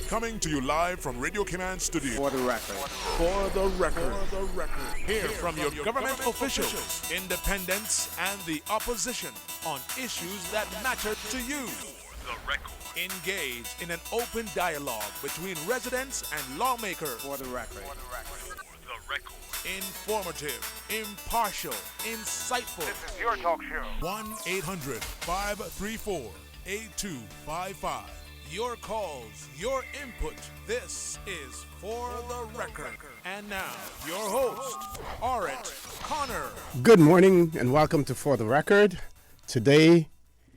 Coming to you live from Radio Cayman Studio. For the record. For the record. Hear from your government officials, independents, and the opposition on issues that matter to you. The record. Engage in an open dialogue between residents and lawmakers. For the record. The record. Informative, impartial, insightful. This is your talk show. 1-800-534-8255. Your calls, your input. This is For the Record. And now, your host, Orit Connor. Good morning and welcome to For the Record. Today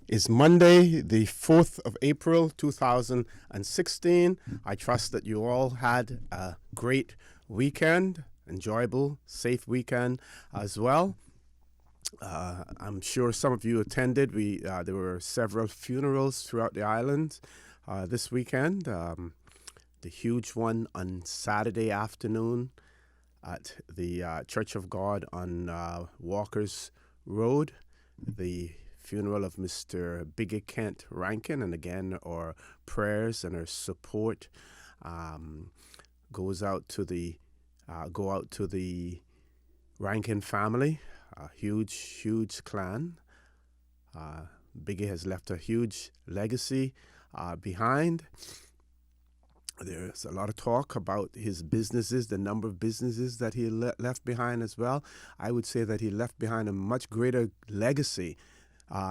is Monday, the 4th of April, 2016. I trust that you all had a great weekend, enjoyable, safe weekend as well. I'm sure some of you attended. There were several funerals throughout the island this weekend. The huge one on Saturday afternoon at the Church of God on Walker's Road. The funeral of Mr. Biggie Kent Rankin, and again, our prayers and our support go out to the Rankin family. A huge clan. Biggie has left a huge legacy behind. There's a lot of talk about his businesses, the number of businesses that he left behind as well. I would say that he left behind a much greater legacy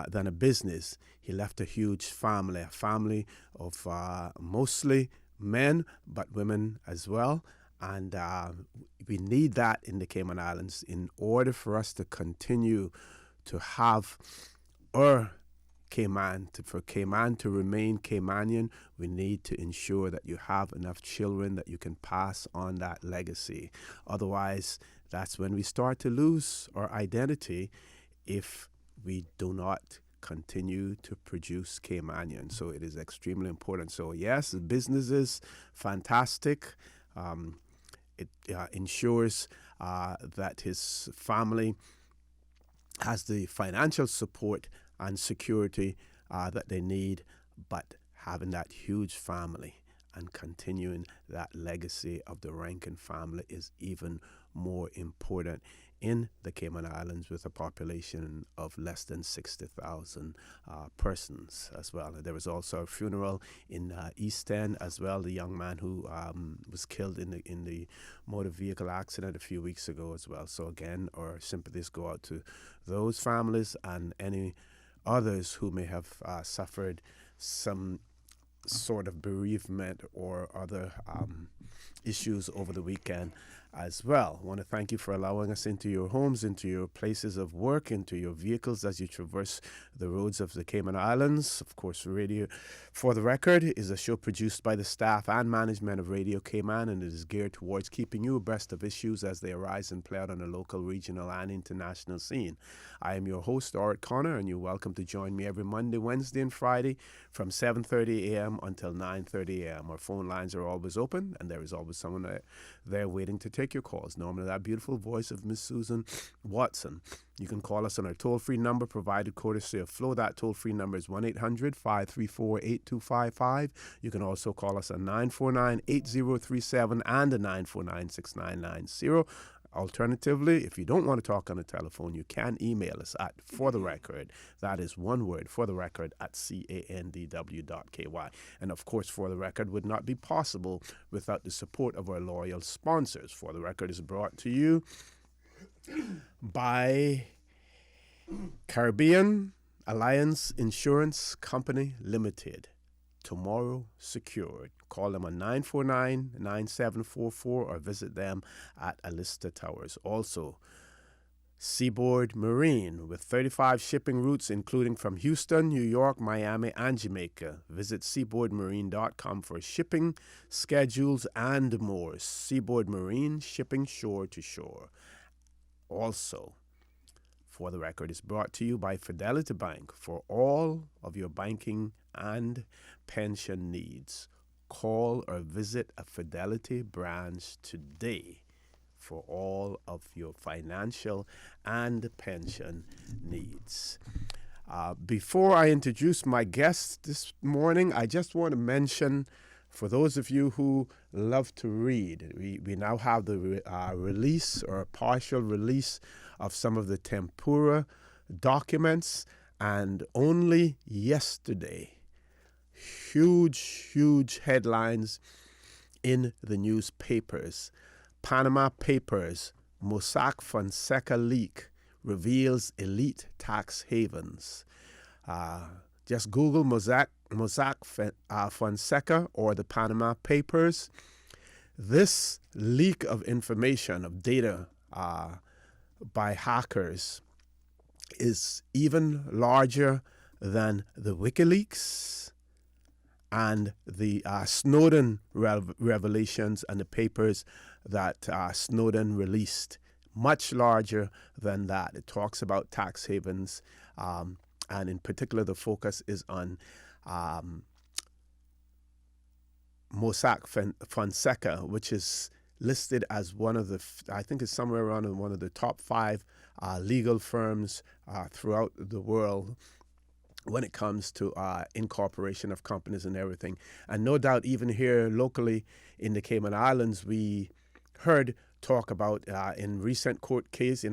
than a business. He left a huge family, a family of mostly men, but women as well. And we need that in the Cayman Islands in order for us to continue to have our Cayman, for Cayman to remain Caymanian. We need to ensure that you have enough children that you can pass on that legacy. Otherwise, that's when we start to lose our identity if we do not continue to produce Caymanian. So it is extremely important. So yes, the business is fantastic. It ensures that his family has the financial support and security that they need, but having that huge family and continuing that legacy of the Rankin family is even more important in the Cayman Islands with a population of less than 60,000 persons as well. And there was also a funeral in East End as well, the young man who was killed in the motor vehicle accident a few weeks ago as well. So again, our sympathies go out to those families and any others who may have suffered some sort of bereavement or other issues over the weekend as well. I want to thank you for allowing us into your homes, into your places of work, into your vehicles as you traverse the roads of the Cayman Islands. Of course, Radio For the Record is a show produced by the staff and management of Radio Cayman, and it is geared towards keeping you abreast of issues as they arise and play out on the local, regional, and international scene. I am your host, Orit Connor, and you're welcome to join me every Monday, Wednesday, and Friday from 7:30 a.m. until 9:30 a.m. Our phone lines are always open, and there is always someone there waiting to take your calls. Normally, that beautiful voice of Miss Susan Watson. You can call us on our toll-free number provided courtesy of Flo. That toll-free number is 1-800-534-8255. You can also call us on 949-8037 and a 949-6990. Alternatively, if you don't want to talk on the telephone, you can email us at For the Record. That is one word, For the Record, at candw.ky. And of course, For the Record would not be possible without the support of our loyal sponsors. For the Record is brought to you by Caribbean Alliance Insurance Company Limited. Tomorrow secured. Call them on 949-9744 or visit them at Alista Towers. Also, Seaboard Marine with 35 shipping routes, including from Houston, New York, Miami, and Jamaica. Visit seaboardmarine.com for shipping schedules and more. Seaboard Marine, shipping shore to shore. Also, For the Record is brought to you by Fidelity Bank for all of your banking and pension needs. Call or visit a Fidelity branch today for all of your financial and pension needs. Before I introduce my guest this morning, I just want to mention For those of you who love to read, we now have the release or partial release of some of the tempura documents. And only yesterday, huge headlines in the newspapers. Panama Papers, Mossack Fonseca leak reveals elite tax havens. Just Google Mossack Fonseca or the Panama Papers. This leak of information, of data by hackers is even larger than the WikiLeaks and the Snowden revelations and the papers that Snowden released. Much larger than that. It talks about tax havens, and in particular the focus is on Mossack Fonseca, which is listed as one of the, I think it's somewhere around in one of the top 5 legal firms throughout the world when it comes to incorporation of companies and everything. And no doubt even here locally in the Cayman Islands, we heard talk about in a recent court case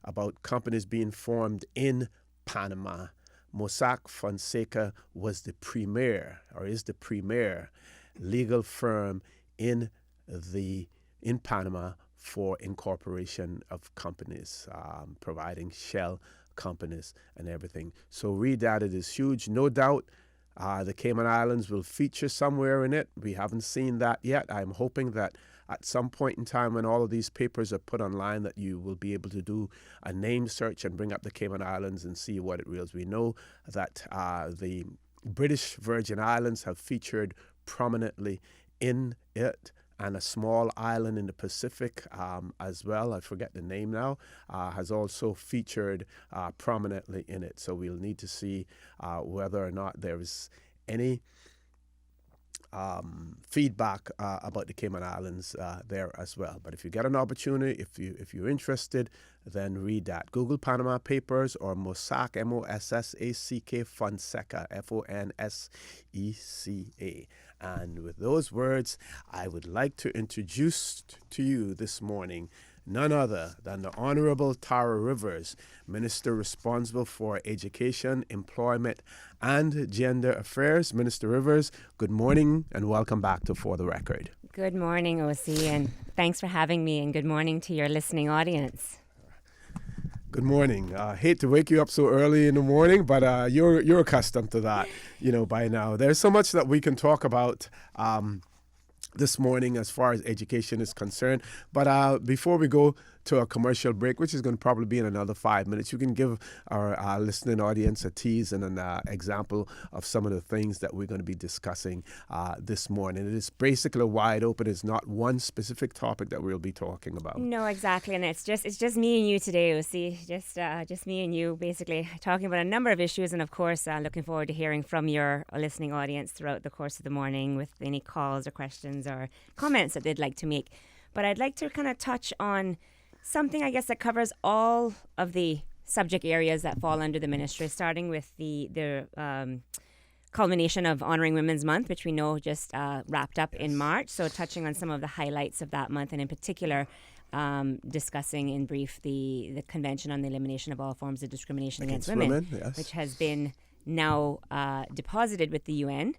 about companies being formed in Panama. Mossack Fonseca was the premier, or is the premier legal firm in Panama for incorporation of companies, providing shell companies and everything. So read that. It is huge. No doubt the Cayman Islands will feature somewhere in it. We haven't seen that yet. I'm hoping that at some point in time when all of these papers are put online that you will be able to do a name search and bring up the Cayman Islands and see what it is. We know that the British Virgin Islands have featured prominently in it, and a small island in the Pacific as well, I forget the name now, has also featured prominently in it. So we'll need to see whether or not there is any feedback about the Cayman Islands there as well. But if you get an opportunity, if you're interested, then read that. Google Panama Papers or Mossack, Mossack Fonseca, Fonseca. And with those words, I would like to introduce to you this morning none other than the Honorable Tara Rivers, Minister responsible for Education, Employment, and Gender Affairs. Minister Rivers, good morning and welcome back to For the Record. Good morning, OC, and thanks for having me, and good morning to your listening audience. Good morning. Hate to wake you up so early in the morning, but you're accustomed to that, by now. There's so much that we can talk about this morning as far as education is concerned. But before we go to a commercial break, which is going to probably be in another 5 minutes, you can give our listening audience a tease and an example of some of the things that we're going to be discussing this morning. It is basically wide open. It's not one specific topic that we'll be talking about. No, exactly. And it's just me and you today, OC. Just me and you, basically talking about a number of issues. And of course, looking forward to hearing from your listening audience throughout the course of the morning with any calls or questions or comments that they'd like to make. But I'd like to kind of touch on something, I guess, that covers all of the subject areas that fall under the ministry, starting with the culmination of Honouring Women's Month, which we know just wrapped up in March. So touching on some of the highlights of that month, and in particular, discussing in brief the Convention on the Elimination of All Forms of Discrimination against Women, yes, which has been now deposited with the UN.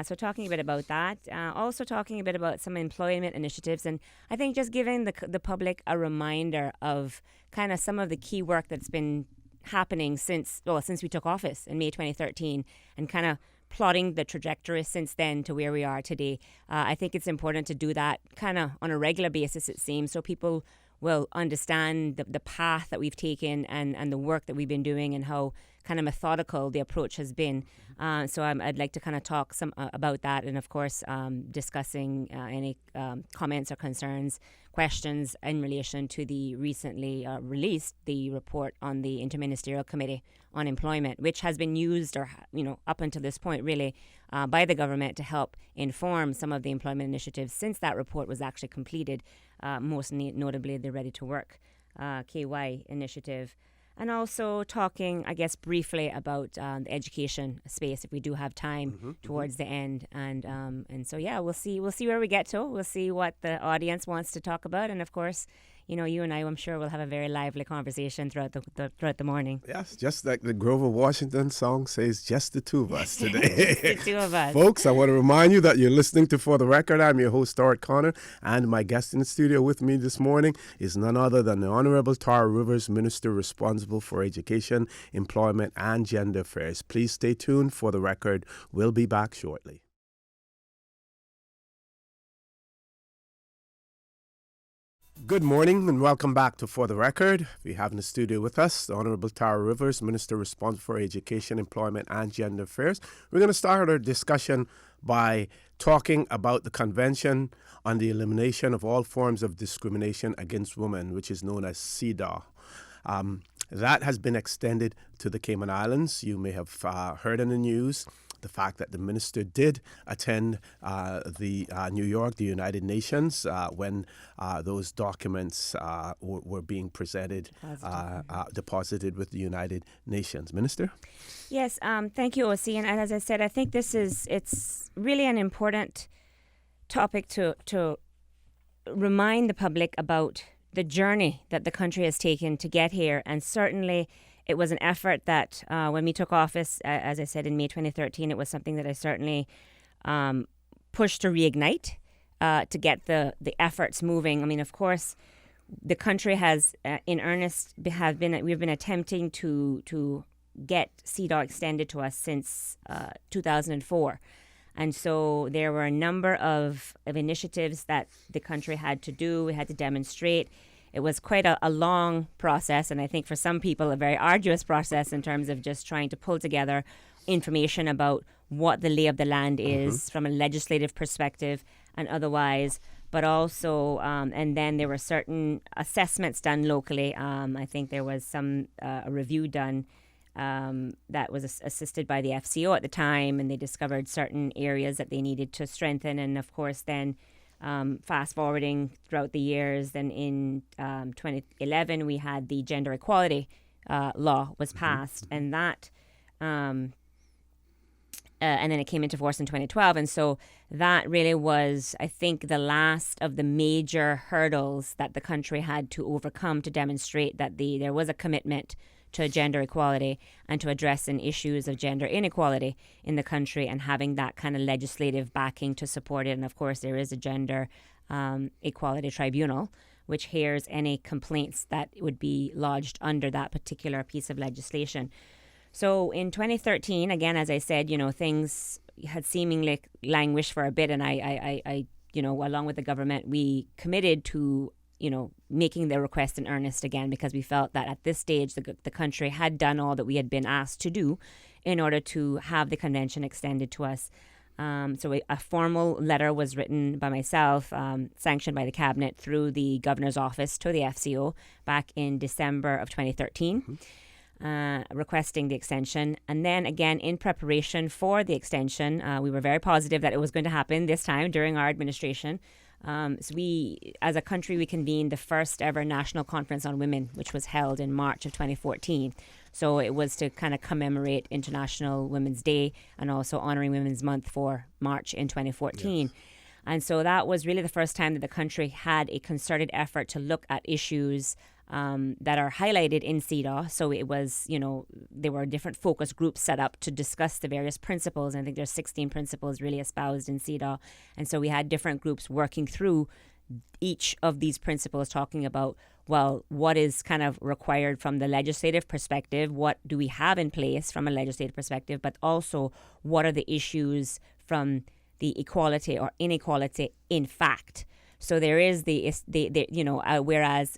So talking a bit about that, also talking a bit about some employment initiatives, and I think just giving the public a reminder of kind of some of the key work that's been happening since we took office in May 2013, and kind of plotting the trajectory since then to where we are today. I think it's important to do that kind of on a regular basis, it seems, so people will understand the path that we've taken and the work that we've been doing and how kind of methodical the approach has been. So I'd like to kind of talk some about that, and of course discussing any comments or concerns, questions in relation to the recently released the report on the Interministerial Committee on Employment, which has been used, or up until this point really, by the government to help inform some of the employment initiatives since that report was actually completed, most notably the Ready to Work KY initiative. and also talking, I guess, briefly about the education space if we do have time towards the end. And so yeah, we'll see where we get to. We'll see what the audience wants to talk about, and of course, you and I, I'm sure, will have a very lively conversation throughout the morning. Yes, just like the Grover Washington song says, just the two of us today. The two of us. Folks, I want to remind you that you're listening to For the Record. I'm your host, Stuart Connor, and my guest in the studio with me this morning is none other than the Honorable Tara Rivers, Minister responsible for education, employment, and gender affairs. Please stay tuned. For the Record, we'll be back shortly. Good morning and welcome back to For the Record. We have in the studio with us the Honorable Tara Rivers, Minister responsible for education, employment, and gender affairs. We're going to start our discussion by talking about the Convention on the Elimination of All Forms of Discrimination Against Women, which is known as CEDAW. That has been extended to the Cayman Islands. You may have heard in the news the fact that the minister did attend the New York, the United Nations, when those documents were being presented, deposited with the United Nations. Minister? Yes, thank you, O.C. And as I said, I think it's really an important topic to remind the public about the journey that the country has taken to get here. And certainly it was an effort that when we took office, as I said, in May 2013, it was something that I certainly pushed to reignite, to get the efforts moving. I mean, of course, the country has, in earnest, we've been attempting to get CEDAW extended to us since 2004. And so there were a number of initiatives that the country had to do. We had to demonstrate. It was quite a long process, and I think for some people a very arduous process in terms of just trying to pull together information about what the lay of the land is from a legislative perspective and otherwise, but also, and then there were certain assessments done locally. I think there was a review done that was assisted by the FCO at the time, and they discovered certain areas that they needed to strengthen. And of course, then fast forwarding throughout the years, then in 2011 we had the gender equality law was passed, and that and then it came into force in 2012. And so that really was, I think, the last of the major hurdles that the country had to overcome to demonstrate that there was a commitment to gender equality and to addressing issues of gender inequality in the country, and having that kind of legislative backing to support it. And of course, there is a gender equality tribunal, which hears any complaints that would be lodged under that particular piece of legislation. So in 2013, again, as I said, things had seemingly languished for a bit, and I along with the government, we committed to making the request in earnest again, because we felt that at this stage the country had done all that we had been asked to do in order to have the convention extended to us. So a formal letter was written by myself, sanctioned by the cabinet through the governor's office to the FCO back in December of 2013, requesting the extension. And then again, in preparation for the extension, we were very positive that it was going to happen this time during our administration. So we, as a country, we convened the first ever National Conference on Women, which was held in March of 2014. So it was to kind of commemorate International Women's Day and also honoring Women's Month for March in 2014. Yes. And so that was really the first time that the country had a concerted effort to look at issues that are highlighted in CEDAW. So it was, there were different focus groups set up to discuss the various principles. I think there's 16 principles really espoused in CEDAW. And so we had different groups working through each of these principles, talking about, well, what is kind of required from the legislative perspective? What do we have in place from a legislative perspective? But also, what are the issues from the equality or inequality in fact? So there is whereas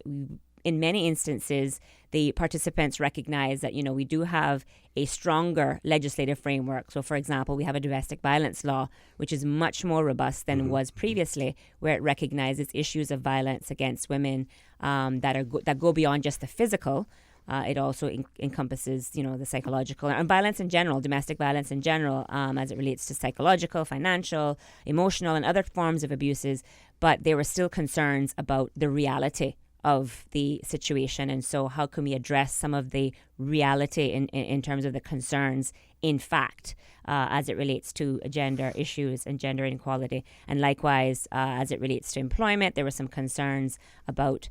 in many instances, the participants recognize that, we do have a stronger legislative framework. So, for example, we have a domestic violence law, which is much more robust than was previously, where it recognizes issues of violence against women that go beyond just the physical. It also encompasses, the psychological and violence in general, domestic violence in general, as it relates to psychological, financial, emotional, and other forms of abuses. But there were still concerns about the reality of the situation. And so how can we address some of the reality in terms of the concerns, in fact, as it relates to gender issues and gender inequality. And likewise, as it relates to employment, there were some concerns about,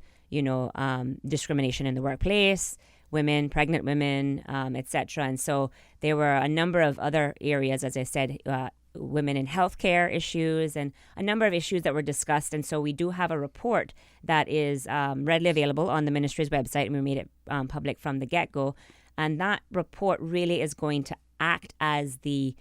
discrimination in the workplace, women, pregnant women, etc. And so there were a number of other areas, as I said, women in healthcare issues and a number of issues that were discussed. And so we do have a report that is readily available on the ministry's website, and we made it public from the get-go. And that report really is going to act as the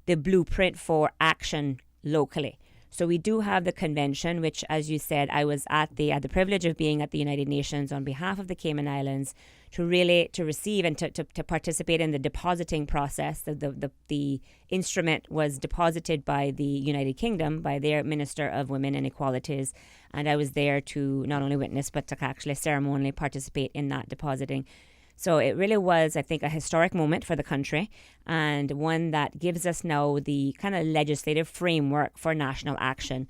blueprint for action locally. So we do have the convention, which, as you said, I was at the privilege of being at the United Nations on behalf of the Cayman Islands to receive and to participate in the depositing process. The instrument was deposited by the United Kingdom, by their Minister of Women and Equalities, and I was there to not only witness but to actually ceremonially participate in that depositing. So it really was, I think, a historic moment for the country, and one that gives us now the kind of legislative framework for national action.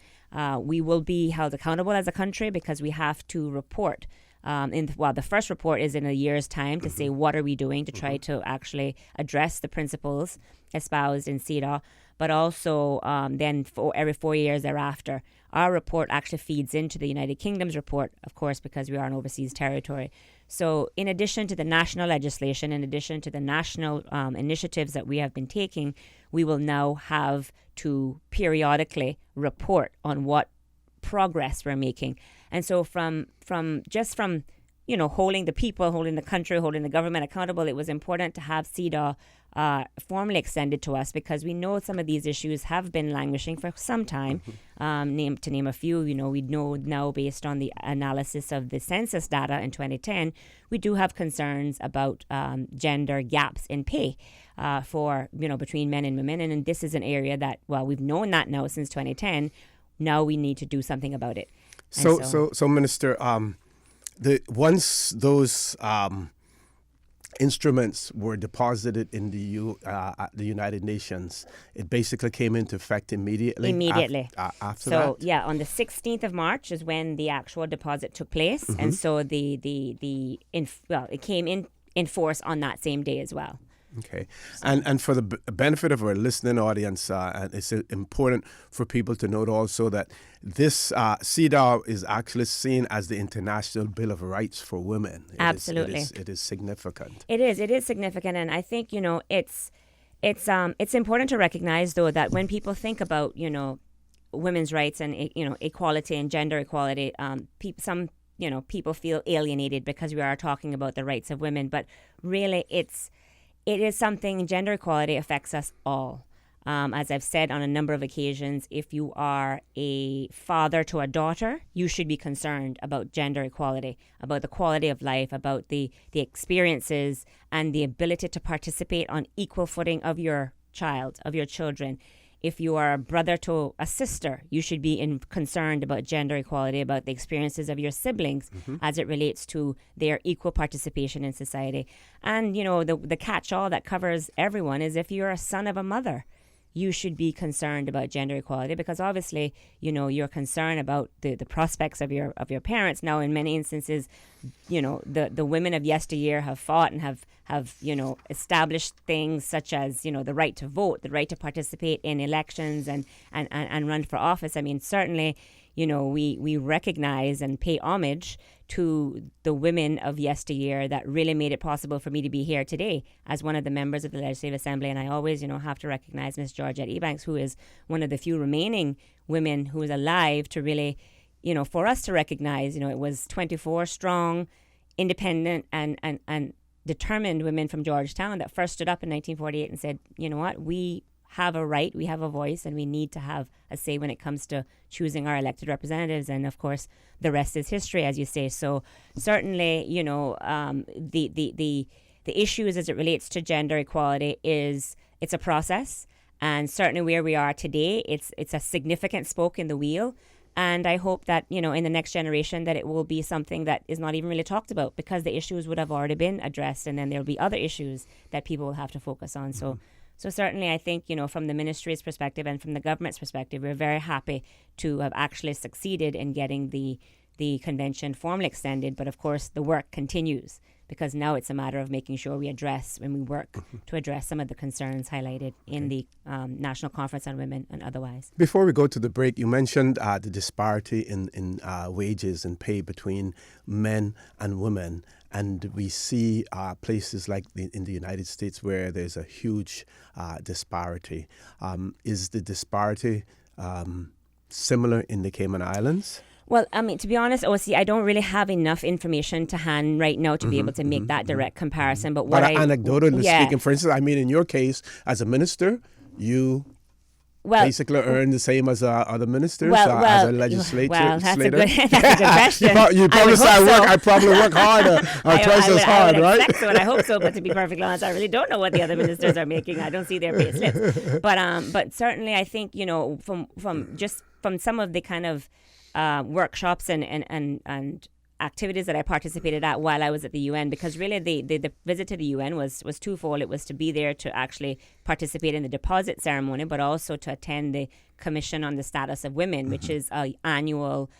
We will be held accountable as a country because we have to report. The first report is in a year's time to say what are we doing to try to actually address the principles espoused in CEDAW, but also then for every 4 years thereafter. Our report actually feeds into the United Kingdom's report, of course, because we are an overseas territory. So in addition to the national legislation, in addition to the national initiatives that we have been taking, we will now have to periodically report on what progress we're making. And so from holding the people, holding the country, holding the government accountable, it was important to have CEDAW formally extended to us because we know some of these issues have been languishing for some time. To name a few, we know now based on the analysis of the census data in 2010, we do have concerns about gender gaps in pay for between men and women, and this is an area that we've known that now since 2010. Now we need to do something about it. So Minister, once those instruments were deposited in the United Nations, it basically came into effect immediately. After that? So on the 16th of March is when the actual deposit took place, and so it came in force on that same day as well. Okay. And for the benefit of our listening audience, and it's important for people to note also that this CEDAW is actually seen as the International Bill of Rights for Women. Absolutely. It is significant. It is significant. And I think, it's important to recognize, though, that when people think about, women's rights and, equality and gender equality, people feel alienated because we are talking about the rights of women. But really, it is something, gender equality affects us all. As I've said on a number of occasions, if you are a father to a daughter, you should be concerned about gender equality, about the quality of life, about the experiences and the ability to participate on equal footing of your child, of your children. If you are a brother to a sister, you should be concerned about gender equality, about the experiences of your siblings as it relates to their equal participation in society. And, the catch-all that covers everyone is if you're a son of a mother, you should be concerned about gender equality because obviously, you're concerned about the prospects of your parents. Now, in many instances, the women of yesteryear have fought and have established things such as, the right to vote, the right to participate in elections and run for office. I mean, certainly, we recognize and pay homage to the women of yesteryear that really made it possible for me to be here today as one of the members of the Legislative Assembly. And I always, have to recognize Ms. Georgette Ebanks, who is one of the few remaining women who is alive to really, for us to recognize, it was 24 strong, independent and determined women from Georgetown that first stood up in 1948 and said, you know what, we have a right, we have a voice, and we need to have a say when it comes to choosing our elected representatives. And of course, the rest is history, as you say. So certainly, the issues as it relates to gender equality it's a process, and certainly where we are today, it's a significant spoke in the wheel. And I hope that, in the next generation that it will be something that is not even really talked about because the issues would have already been addressed, and then there'll be other issues that people will have to focus on. So certainly I think, from the ministry's perspective and from the government's perspective, we're very happy to have actually succeeded in getting the the convention formally extended, but of course the work continues, because now it's a matter of making sure we address, when we work to address some of the concerns highlighted in the National Conference on Women and otherwise. Before we go to the break, you mentioned the disparity in wages and pay between men and women. And we see places like in the United States where there's a huge disparity. Is the disparity similar in the Cayman Islands? Well, I mean, to be honest, OC, I don't really have enough information to hand right now to be able to make that direct comparison. But what anecdotally speaking, for instance, I mean, in your case, as a minister, you basically earn the same as other ministers as a legislator. Well, that's a good question. You probably say I probably work harder, twice as hard, right? So, and I hope so. But to be perfectly honest, I really don't know what the other ministers are making. I don't see their pay slips. But certainly, I think from some of the kind of workshops and activities that I participated at while I was at the UN, because really the visit to the UN was twofold. It was to be there to actually participate in the deposit ceremony, but also to attend the Commission on the Status of Women, which is an annual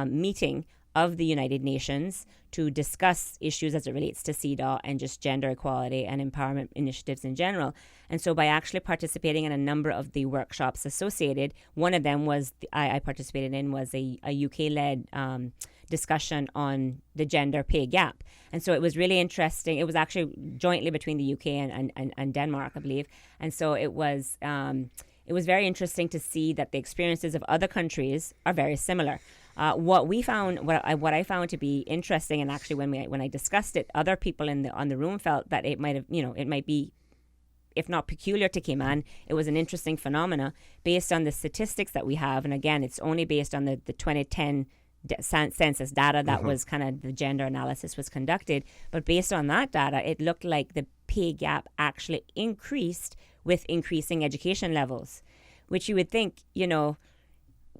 meeting of the United Nations to discuss issues as it relates to CEDAW and just gender equality and empowerment initiatives in general. And so by actually participating in a number of the workshops associated, one of them was I participated in was a UK-led discussion on the gender pay gap. And so it was really interesting. It was actually jointly between the UK and Denmark, I believe. And so it was very interesting to see that the experiences of other countries are very similar. What I found to be interesting, and actually when I discussed it, other people on the room felt that it might be, if not peculiar to Cayman, it was an interesting phenomena based on the statistics that we have. And again, it's only based on the 2010 census data that was kind of the gender analysis was conducted. But based on that data, it looked like the pay gap actually increased with increasing education levels, which you would think,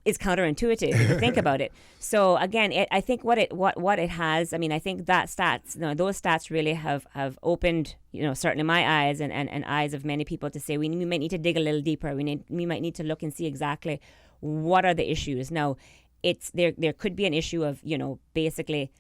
is counterintuitive if you think about it. So again, I think what it has, I mean, I think that those stats really have opened, certainly my eyes and eyes of many people to say we might need to dig a little deeper. We might need to look and see exactly what are the issues. Now, there could be an issue of, basically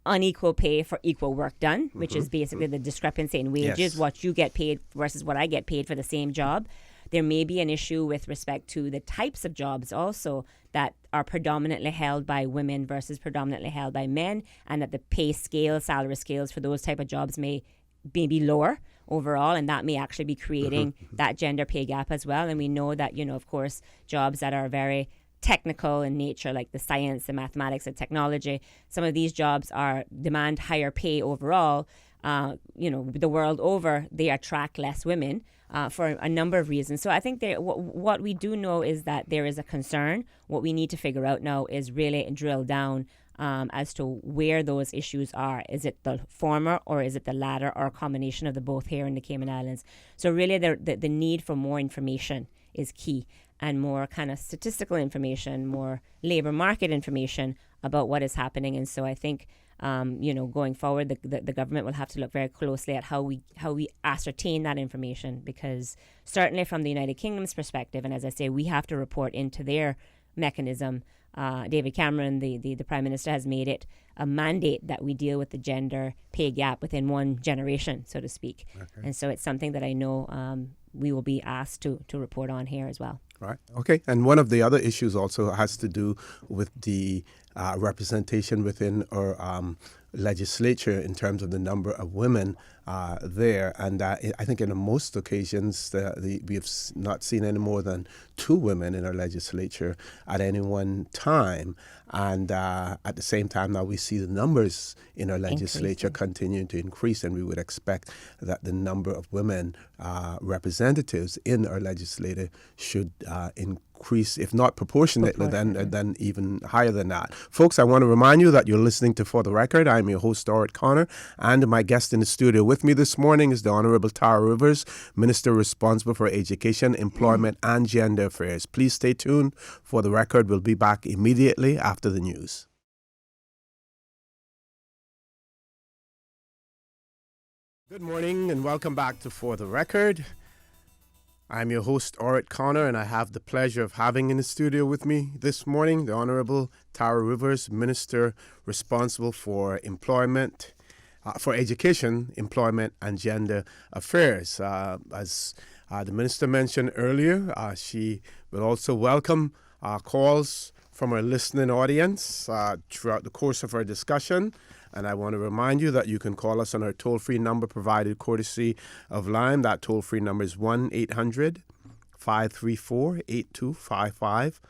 unequal pay for equal work done, which is basically the discrepancy in wages, what you get paid versus what I get paid for the same job. There may be an issue with respect to the types of jobs also that are predominantly held by women versus predominantly held by men, and that the pay scale, salary scales for those type of jobs may be lower overall, and that may actually be creating that gender pay gap as well. And we know that, of course, jobs that are very technical in nature, like the science, the mathematics, and technology, some of these jobs demand higher pay overall. The world over, they attract less women for a number of reasons. So I think what we do know is that there is a concern. What we need to figure out now is really drill down as to where those issues are. Is it the former or is it the latter, or a combination of the both here in the Cayman Islands? So really the need for more information is key, and more kind of statistical information, more labor market information about what is happening. And so I think going forward, the government will have to look very closely at how we ascertain that information, because certainly from the United Kingdom's perspective, and as I say, we have to report into their mechanism. David Cameron, the Prime Minister, has made it a mandate that we deal with the gender pay gap within one generation, so to speak. Okay. And so it's something that I know we will be asked to report on here as well. Right. Okay. And one of the other issues also has to do with the representation within our legislature in terms of the number of women there. And I think in most occasions we have not seen any more than 2 women in our legislature at any one time. And at the same time, now we see the numbers in our legislature continuing to increase, and we would expect that the number of women representatives in our legislature should increase, if not proportionately, then even higher than that. Folks, I want to remind you that you're listening to For the Record. I'm your host, Stuart Connor, and my guest in the studio with me this morning is the Honorable Tara Rivers, Minister responsible for Education, Employment, and Gender Affairs. Please stay tuned. For the Record, we'll be back immediately after the news. Good morning and welcome back to For the Record. I'm your host, Orit Connor, and I have the pleasure of having in the studio with me this morning the Honorable Tara Rivers, Minister responsible for employment, for education, employment, and gender affairs. As the Minister mentioned earlier, she will also welcome calls from our listening audience throughout the course of our discussion. And I want to remind you that you can call us on our toll-free number provided courtesy of Lime. That toll-free number is 1-800-534-8255.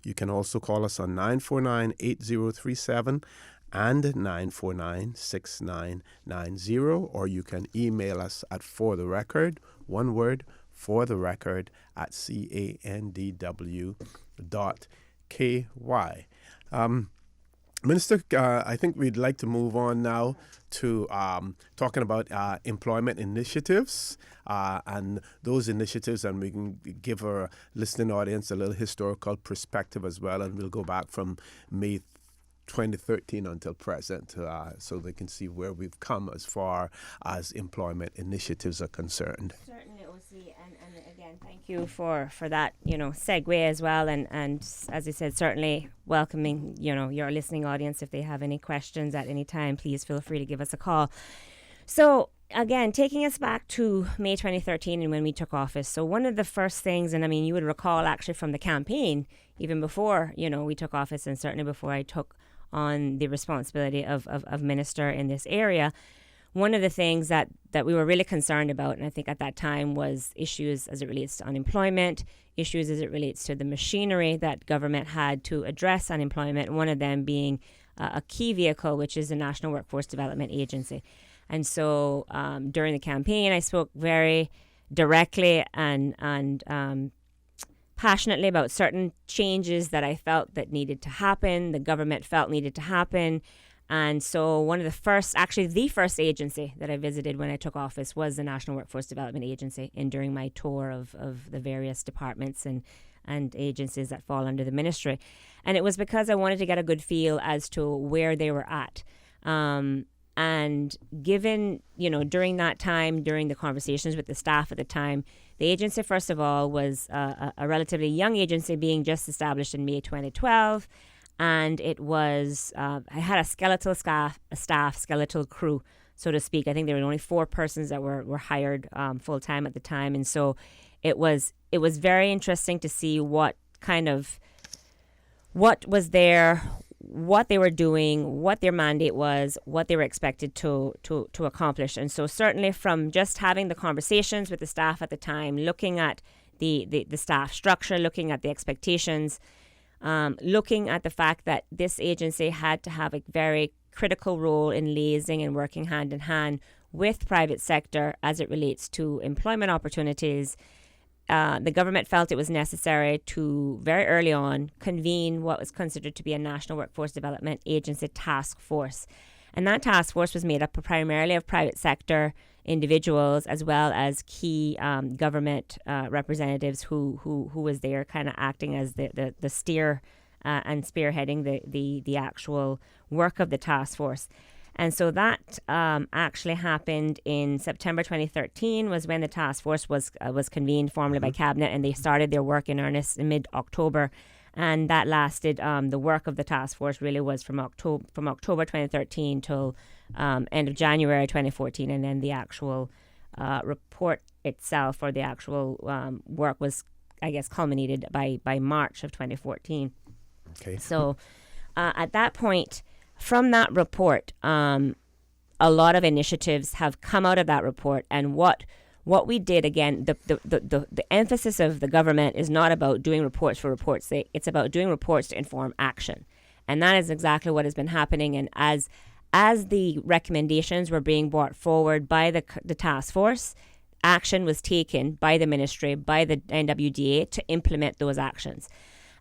You can also call us on 949-8037 and 949-6990, or you can email us at fortherecord, one word, fortherecord, at candw.ky. Minister, I think we'd like to move on now to talking about employment initiatives and those initiatives, and we can give our listening audience a little historical perspective as well, and we'll go back from May 2013 until present, so they can see where we've come as far as employment initiatives are concerned. Certainly, OC, and again, thank you for that, segue as well, and as you said, certainly welcoming, your listening audience. If they have any questions at any time, please feel free to give us a call. So, again, taking us back to May 2013 and when we took office. So one of the first things, and I mean, you would recall actually from the campaign, even before, we took office, and certainly before I took on the responsibility of minister in this area, one of the things that we were really concerned about, and I think at that time, was issues as it relates to unemployment, issues as it relates to the machinery that government had to address unemployment, one of them being a key vehicle, which is the National Workforce Development Agency. And so during the campaign, I spoke very directly and passionately about certain changes that I felt that needed to happen, the government felt needed to happen. And so one of the first agency that I visited when I took office was the National Workforce Development Agency, and during my tour of the various departments and agencies that fall under the ministry. And it was because I wanted to get a good feel as to where they were at. And given, during that time, during the conversations with the staff at the time, the agency, first of all, was a relatively young agency, being just established in May 2012. And it was, I had a skeletal crew, so to speak. I think there were only 4 persons that were hired full-time at the time. And so it was very interesting to see what was there, what they were doing, what their mandate was, what they were expected to accomplish. And so certainly from just having the conversations with the staff at the time, looking at the staff structure, looking at the expectations, looking at the fact that this agency had to have a very critical role in liaising and working hand in hand with private sector as it relates to employment opportunities. The government felt it was necessary to, very early on, convene what was considered to be a National Workforce Development Agency task force. And that task force was made up primarily of private sector individuals, as well as key government representatives who was there kind of acting as the steer and spearheading the actual work of the task force. And so that actually happened in September 2013, was when the task force was convened formally by Cabinet, and they started their work in earnest in mid-October. And that lasted, the work of the task force really was from October 2013 till end of January 2014. And then the actual report itself, or the actual work, was, I guess, culminated by March of 2014. Okay. So at that point, from that report, a lot of initiatives have come out of that report. And what we did, again, the emphasis of the government is not about doing reports for reports' sake. It's about doing reports to inform action. And that is exactly what has been happening. And as the recommendations were being brought forward by the task force, action was taken by the ministry, by the NWDA, to implement those actions.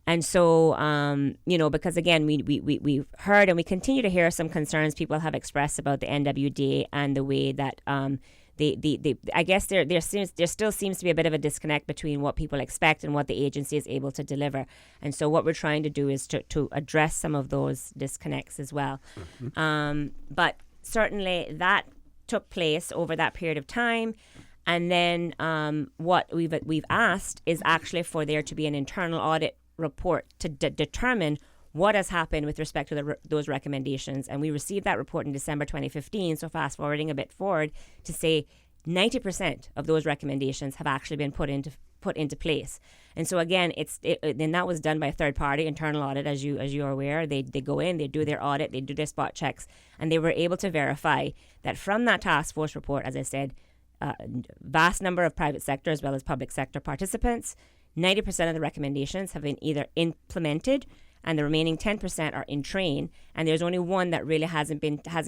And so, because again, we've heard and we continue to hear some concerns people have expressed about the NWDA and the way that I guess there still seems to be a bit of a disconnect between what people expect and what the agency is able to deliver. And so what we're trying to do is to address some of those disconnects as well. Mm-hmm. But certainly that took place over that period of time. And then what we've asked is actually for there to be an internal audit report to determine what has happened with respect to those recommendations. And we received that report in December 2015. So fast forwarding a bit forward to say 90% of those recommendations have actually been put into place. And so again, then that was done by a third party, internal audit, as you are aware. They go in, they do their audit, they do their spot checks, and they were able to verify that from that task force report, as I said, vast number of private sector as well as public sector participants, 90% of the recommendations have been either implemented, and the remaining 10% are in train. And there's only one that really hasn't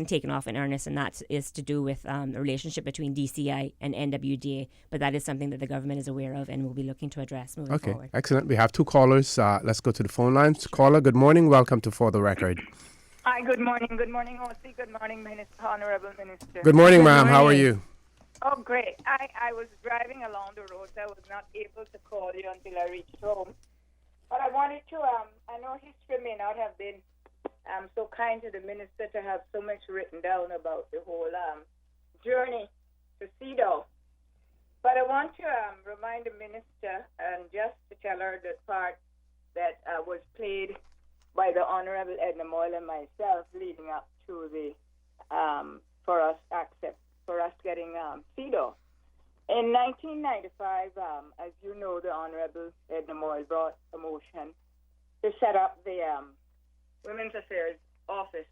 taken off in earnest, and that is to do with the relationship between DCI and NWDA. But that is something that the government is aware of and will be looking to address moving forward. Okay, excellent. We have two callers. Let's go to the phone lines. Caller, good morning. Welcome to For the Record. Hi, good morning. Good morning, OC. Good morning, Minister, Honorable Minister. Good morning, ma'am. How are you? Oh, great. I was driving along the road, so I was not able to call you until I reached home. But I wanted to, I know history may not have been so kind to the minister to have so much written down about the whole journey to CEDAW. But I want to remind the minister, and just to tell her the part that was played by the Honorable Edna Moyle and myself leading up to the, for us getting CEDAW. In 1995, as you know, the Honorable Edna Moyle brought a motion to set up the Women's Affairs Office.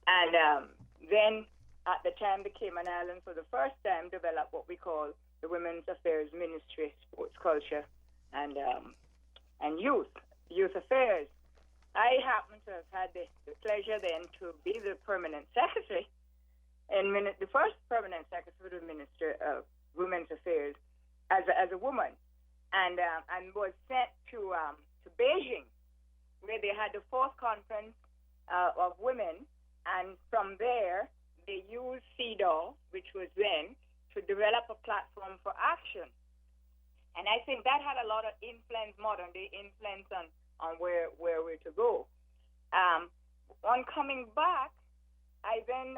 And then, at the time, the Cayman Islands, for the first time, developed what we call the Women's Affairs Ministry, Sports, Culture, and Youth Affairs. I happen to have had the pleasure then to be the permanent secretary, the first permanent secretary of the Minister of Women's Affairs as a woman, and was sent to Beijing, where they had the fourth conference of women, and from there they used CEDAW, which was then, to develop a platform for action. And I think that had a lot of influence, modern day influence on where we're to go. On coming back, I then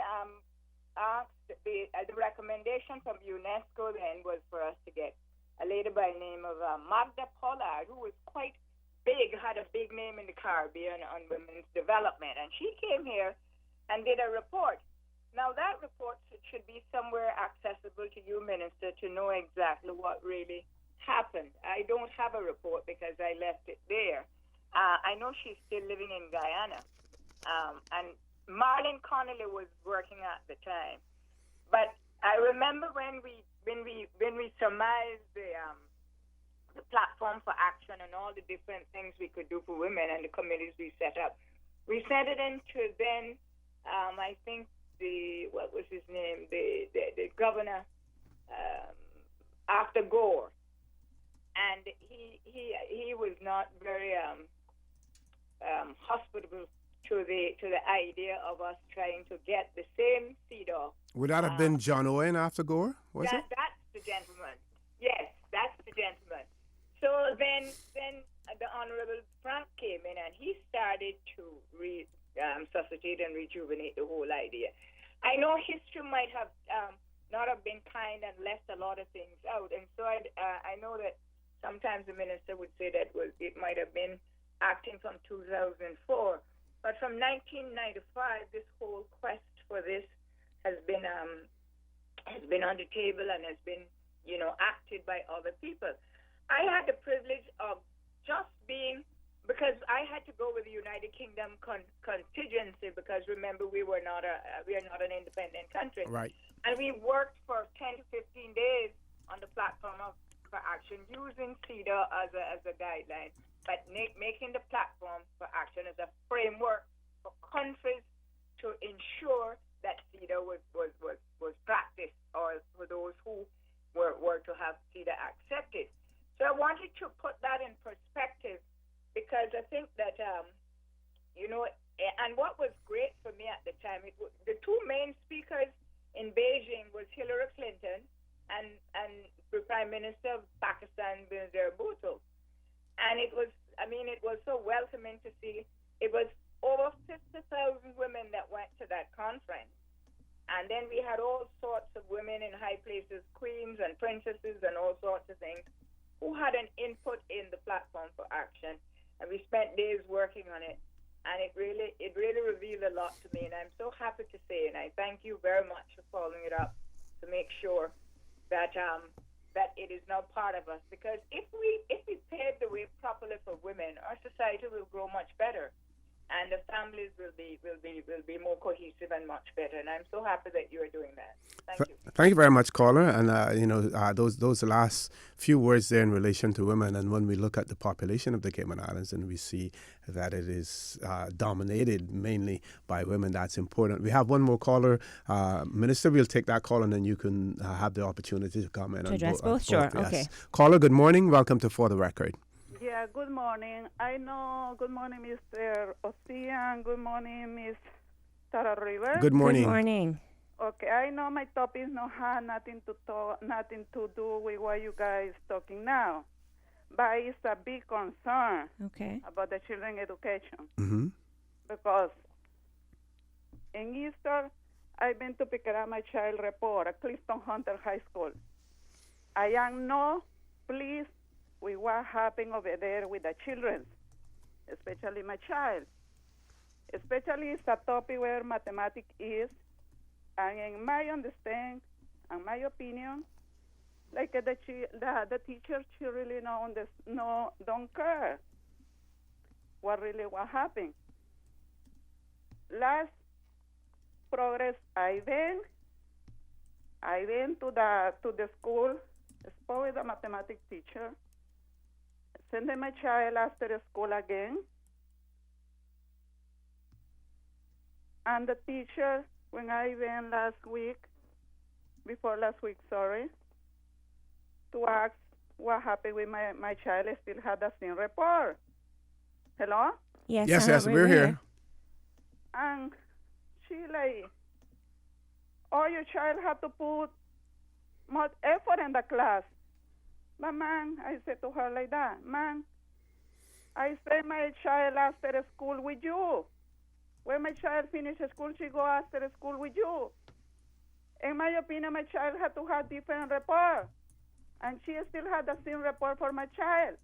asked, the recommendation from UNESCO then was for us to get a lady by the name of Magda Pollard, who was quite big, had a big name in the Caribbean on women's development. And she came here and did a report. Now, that report should be somewhere accessible to you, Minister, to know exactly what really happened. I don't have a report because I left it there. I know she's still living in Guyana. And Marlene Connolly was working at the time. But I remember when we surmised the platform for action and all the different things we could do for women and the committees we set up, we sent it into then I think what was his name, the governor after Gore, and he was not very hospitable to the idea of us trying to get the same CEDAW. Would that have been John Owen after Gore, was it? That's the gentleman. Yes, that's the gentleman. So then the Honorable Frank came in and he started to resuscitate and rejuvenate the whole idea. I know history might have not have been kind and left a lot of things out, and so I know that sometimes the minister would say that it might have been acting from 2004. But from 1995, this whole quest for this has been on the table and has been, acted by other people. I had the privilege of just being, because I had to go with the United Kingdom contingency, because remember we are not an independent country, right? And we worked for 10 to 15 days on the platform for action using CEDAW as a guideline, but making the platform for action as a framework for countries to ensure that CEDAW was practiced, or for those who were to have CEDAW accepted. So I wanted to put that in perspective, because I think that, and what was great for me at the time, the two main speakers in Beijing was Hillary Clinton and the Prime Minister of Pakistan, Benazir Bhutto. And it was so welcoming to see. It was over 50,000 women that went to that conference. And then we had all sorts of women in high places, queens and princesses and all sorts of things, who had an input in the platform for action. And we spent days working on it. And it really revealed a lot to me. And I'm so happy to say, and I thank you very much for following it up to make sure that that it is now part of us. Because if we pave the way properly for women, our society will grow much better. And the families will be more cohesive and much better. And I'm so happy that you are doing that. Thank you. Thank you very much, caller. And those last few words there in relation to women. And when we look at the population of the Cayman Islands and we see that it is dominated mainly by women, that's important. We have one more caller, Minister. We'll take that call, and then you can have the opportunity to comment To on address both. Yes. Sure. Okay. Caller, good morning. Welcome to For the Record. Yeah, good morning. Good morning, Mr. Ocean. Good morning, Miss Tara River. Good morning. Good morning. Okay, I know my topic has nothing to do with what you guys talking now, but it's a big concern Okay. about the children education. Mm-hmm. Because in Easter, I've been to pick up my child report at Clifton Hunter High School. I am not pleased with what happened over there with the children, especially my child. Especially it's a topic where mathematics is, and in my understanding and my opinion, like the teacher, she really don't care what happened. Last progress I went to the school, spoke with the mathematics teacher, sending my child after school again. And the teacher, when I went before last week, to ask what happened with my child, I still had the same report. Hello? Yes. We're here. And she like, your child had to put more effort in the class. But man, I said to her like that, man, I send my child after school with you. When my child finishes school, she go after school with you. In my opinion, my child had to have different report. And she still had the same report for my child.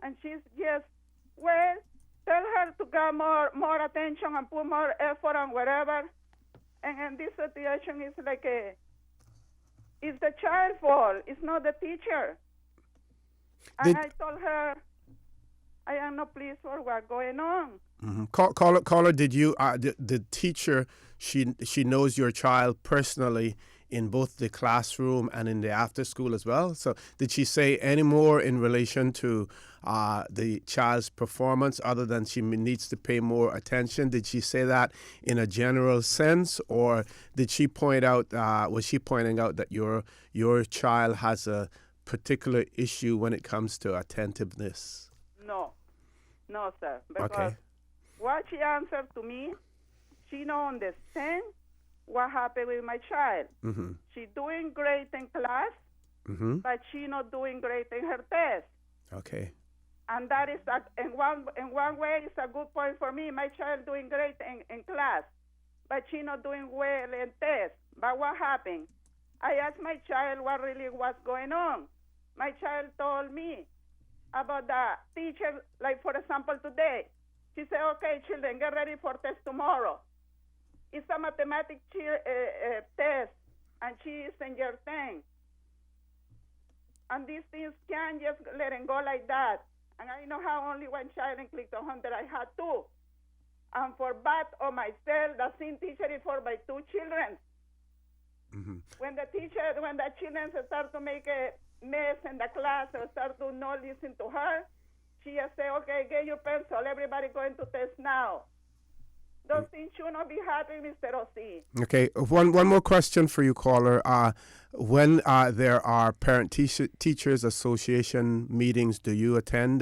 And she's just, well, tell her to get more attention and put more effort and whatever. And this situation is like it's the child's fault. It's not the teacher. And I told her, I am not pleased for what's going on. Mm-hmm. Caller, did you, the teacher, she knows your child personally in both the classroom and in the after school as well. So did she say any more in relation to the child's performance other than she needs to pay more attention? Did she say that in a general sense, or did she point out, was she pointing out that your child has a particular issue when it comes to attentiveness? No, sir. Because Okay. what she answered to me, she don't understand what happened with my child. Mm-hmm. She's doing great in class, Mm-hmm. but she not doing great in her test. Okay. And that is, in one way, it's a good point for me. My child doing great in class, but she not doing well in test. But what happened? I asked my child what really was going on. My child told me about the teacher, like, for example, today. She said, okay, children, get ready for test tomorrow. It's a mathematics test, and she is in year 10. And these things can't just let it go like that. And I know how only one child in Clifton Hunter, I had two. And for Bat or myself, the same teacher is for my two children. Mm-hmm. When the children start to make a mess in the class or start to not listen to her, she just say, okay, get your pencil, everybody going to test now. Those things should not be happening, Mr. O.C. Okay, one more question for you, caller. When there are parent-teachers association meetings, do you attend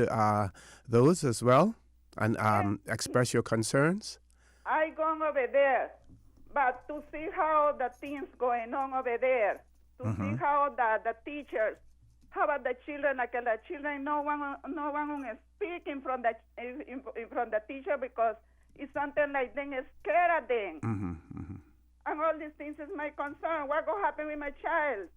those as well and express your concerns? I gone over there, but to see how the things going on over there, to see how the teachers, how about the children, like the children, no one speak in front of the teacher because it's something like them is scared of them. Mm-hmm. Mm-hmm. And all these things is my concern. What going to happen with my child?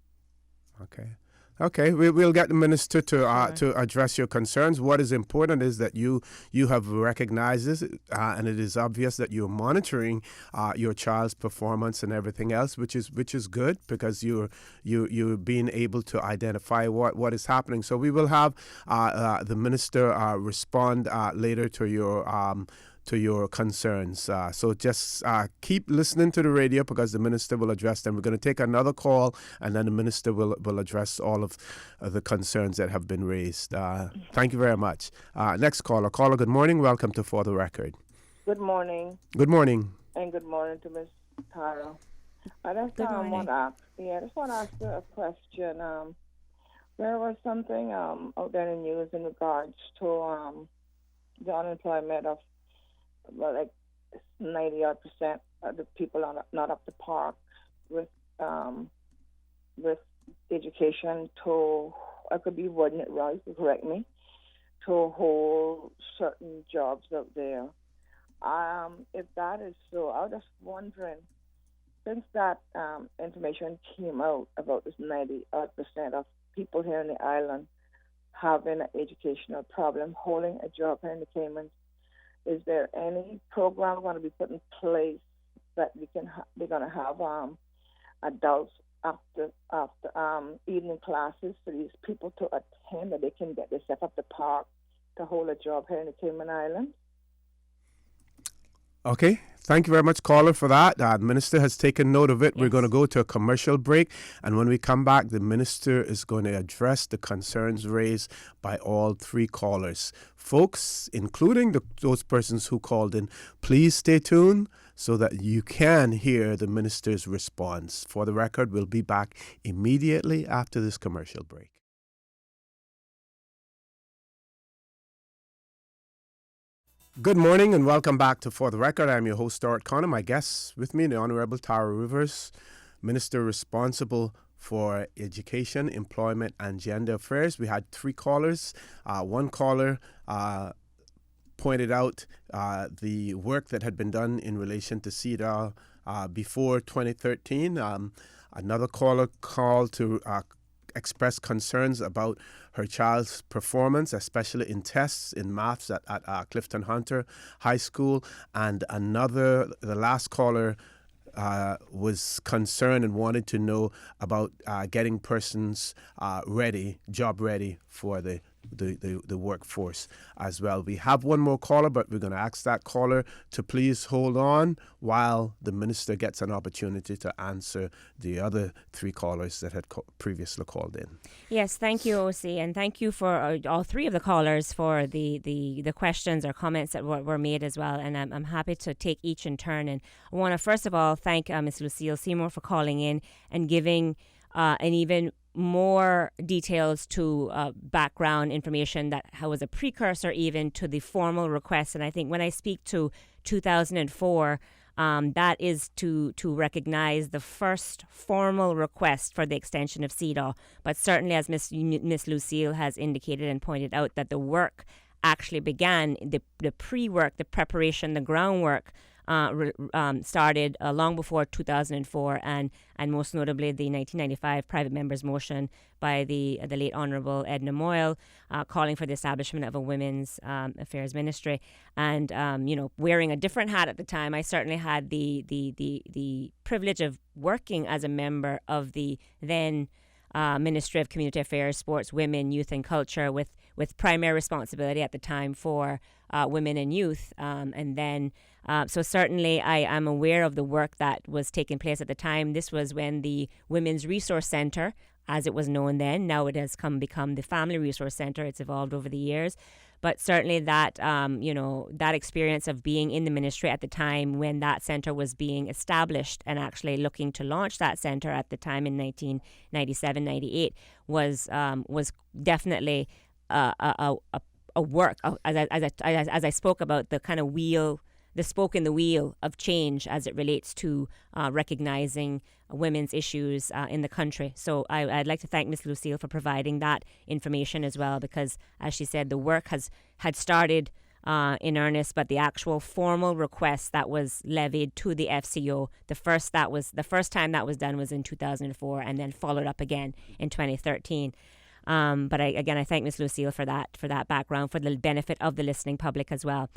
Okay, we'll get the minister to address your concerns. What is important is that you have recognized this, and it is obvious that you're monitoring your child's performance and everything else, which is good, because you're being able to identify what is happening. So we will have the minister respond later to your concerns. So just keep listening to the radio, because the minister will address them. We're going to take another call, and then the minister will address all of the concerns that have been raised. Thank you very much. Next caller. Caller, good morning. Welcome to For the Record. Good morning. Good morning. And good morning to Ms. Tara. I just Good morning. want to ask you a question. There was something out there in the news in regards to the unemployment of like 90% of the people are not up to par with education to, I could be wording it right, correct me, to hold certain jobs out there. If that is so, I was just wondering, since that information came out about this 90% of people here in the island having an educational problem, holding a job here in the Caymans, is there any program going to be put in place that they're going to have adults after evening classes for these people to attend, that they can get themselves up to par to hold a job here in the Cayman Islands? Okay. Thank you very much, caller, for that. The minister has taken note of it. Yes. We're going to go to a commercial break, and when we come back, the minister is going to address the concerns raised by all three callers. Folks, including those persons who called in, please stay tuned so that you can hear the minister's response. For the Record, we'll be back immediately after this commercial break. Good morning and welcome back to For the Record. I'm your host, Stuart Connor. My guests with me, the Honorable Tara Rivers, Minister responsible for Education, Employment and Gender Affairs. We had three callers. One caller pointed out the work that had been done in relation to CEDAW before 2013. Another caller called to expressed concerns about her child's performance, especially in tests in maths at Clifton Hunter High School. And the last caller was concerned and wanted to know about getting persons job ready for the workforce as well. We have one more caller, but we're going to ask that caller to please hold on while the minister gets an opportunity to answer the other three callers that had previously called in. Yes, thank you, OC, and thank you for all three of the callers for the questions or comments that were made as well. And I'm happy to take each in turn. And I want to first of all thank Ms. Lucille Seymour for calling in and giving an even more details to background information that was a precursor even to the formal request. And I think when I speak to 2004, that is to recognize the first formal request for the extension of CEDAW. But certainly, as Miss Lucille has indicated and pointed out, that the work actually began, the pre-work, the preparation, the groundwork started long before 2004, and most notably the 1995 private member's motion by the late Honourable Edna Moyle, calling for the establishment of a women's affairs ministry. And wearing a different hat at the time, I certainly had the privilege of working as a member of the then Ministry of Community Affairs, Sports, Women, Youth and Culture, with primary responsibility at the time for women and youth. And then, so certainly I am aware of the work that was taking place at the time. This was when the Women's Resource Centre, as it was known then, now it has become the Family Resource Centre. It's evolved over the years. But certainly that, that experience of being in the ministry at the time when that centre was being established and actually looking to launch that centre at the time in 1997-98 was definitely a work, as I spoke about, the kind of wheel, the spoke in the wheel of change as it relates to recognizing women's issues in the country. So I'd like to thank Ms. Lucille for providing that information as well, because as she said, the work had started in earnest, but the actual formal request that was levied to the FCO, the first time that was done was in 2004, and then followed up again in 2013. But I thank Ms. Lucille for that background, for the benefit of the listening public as well.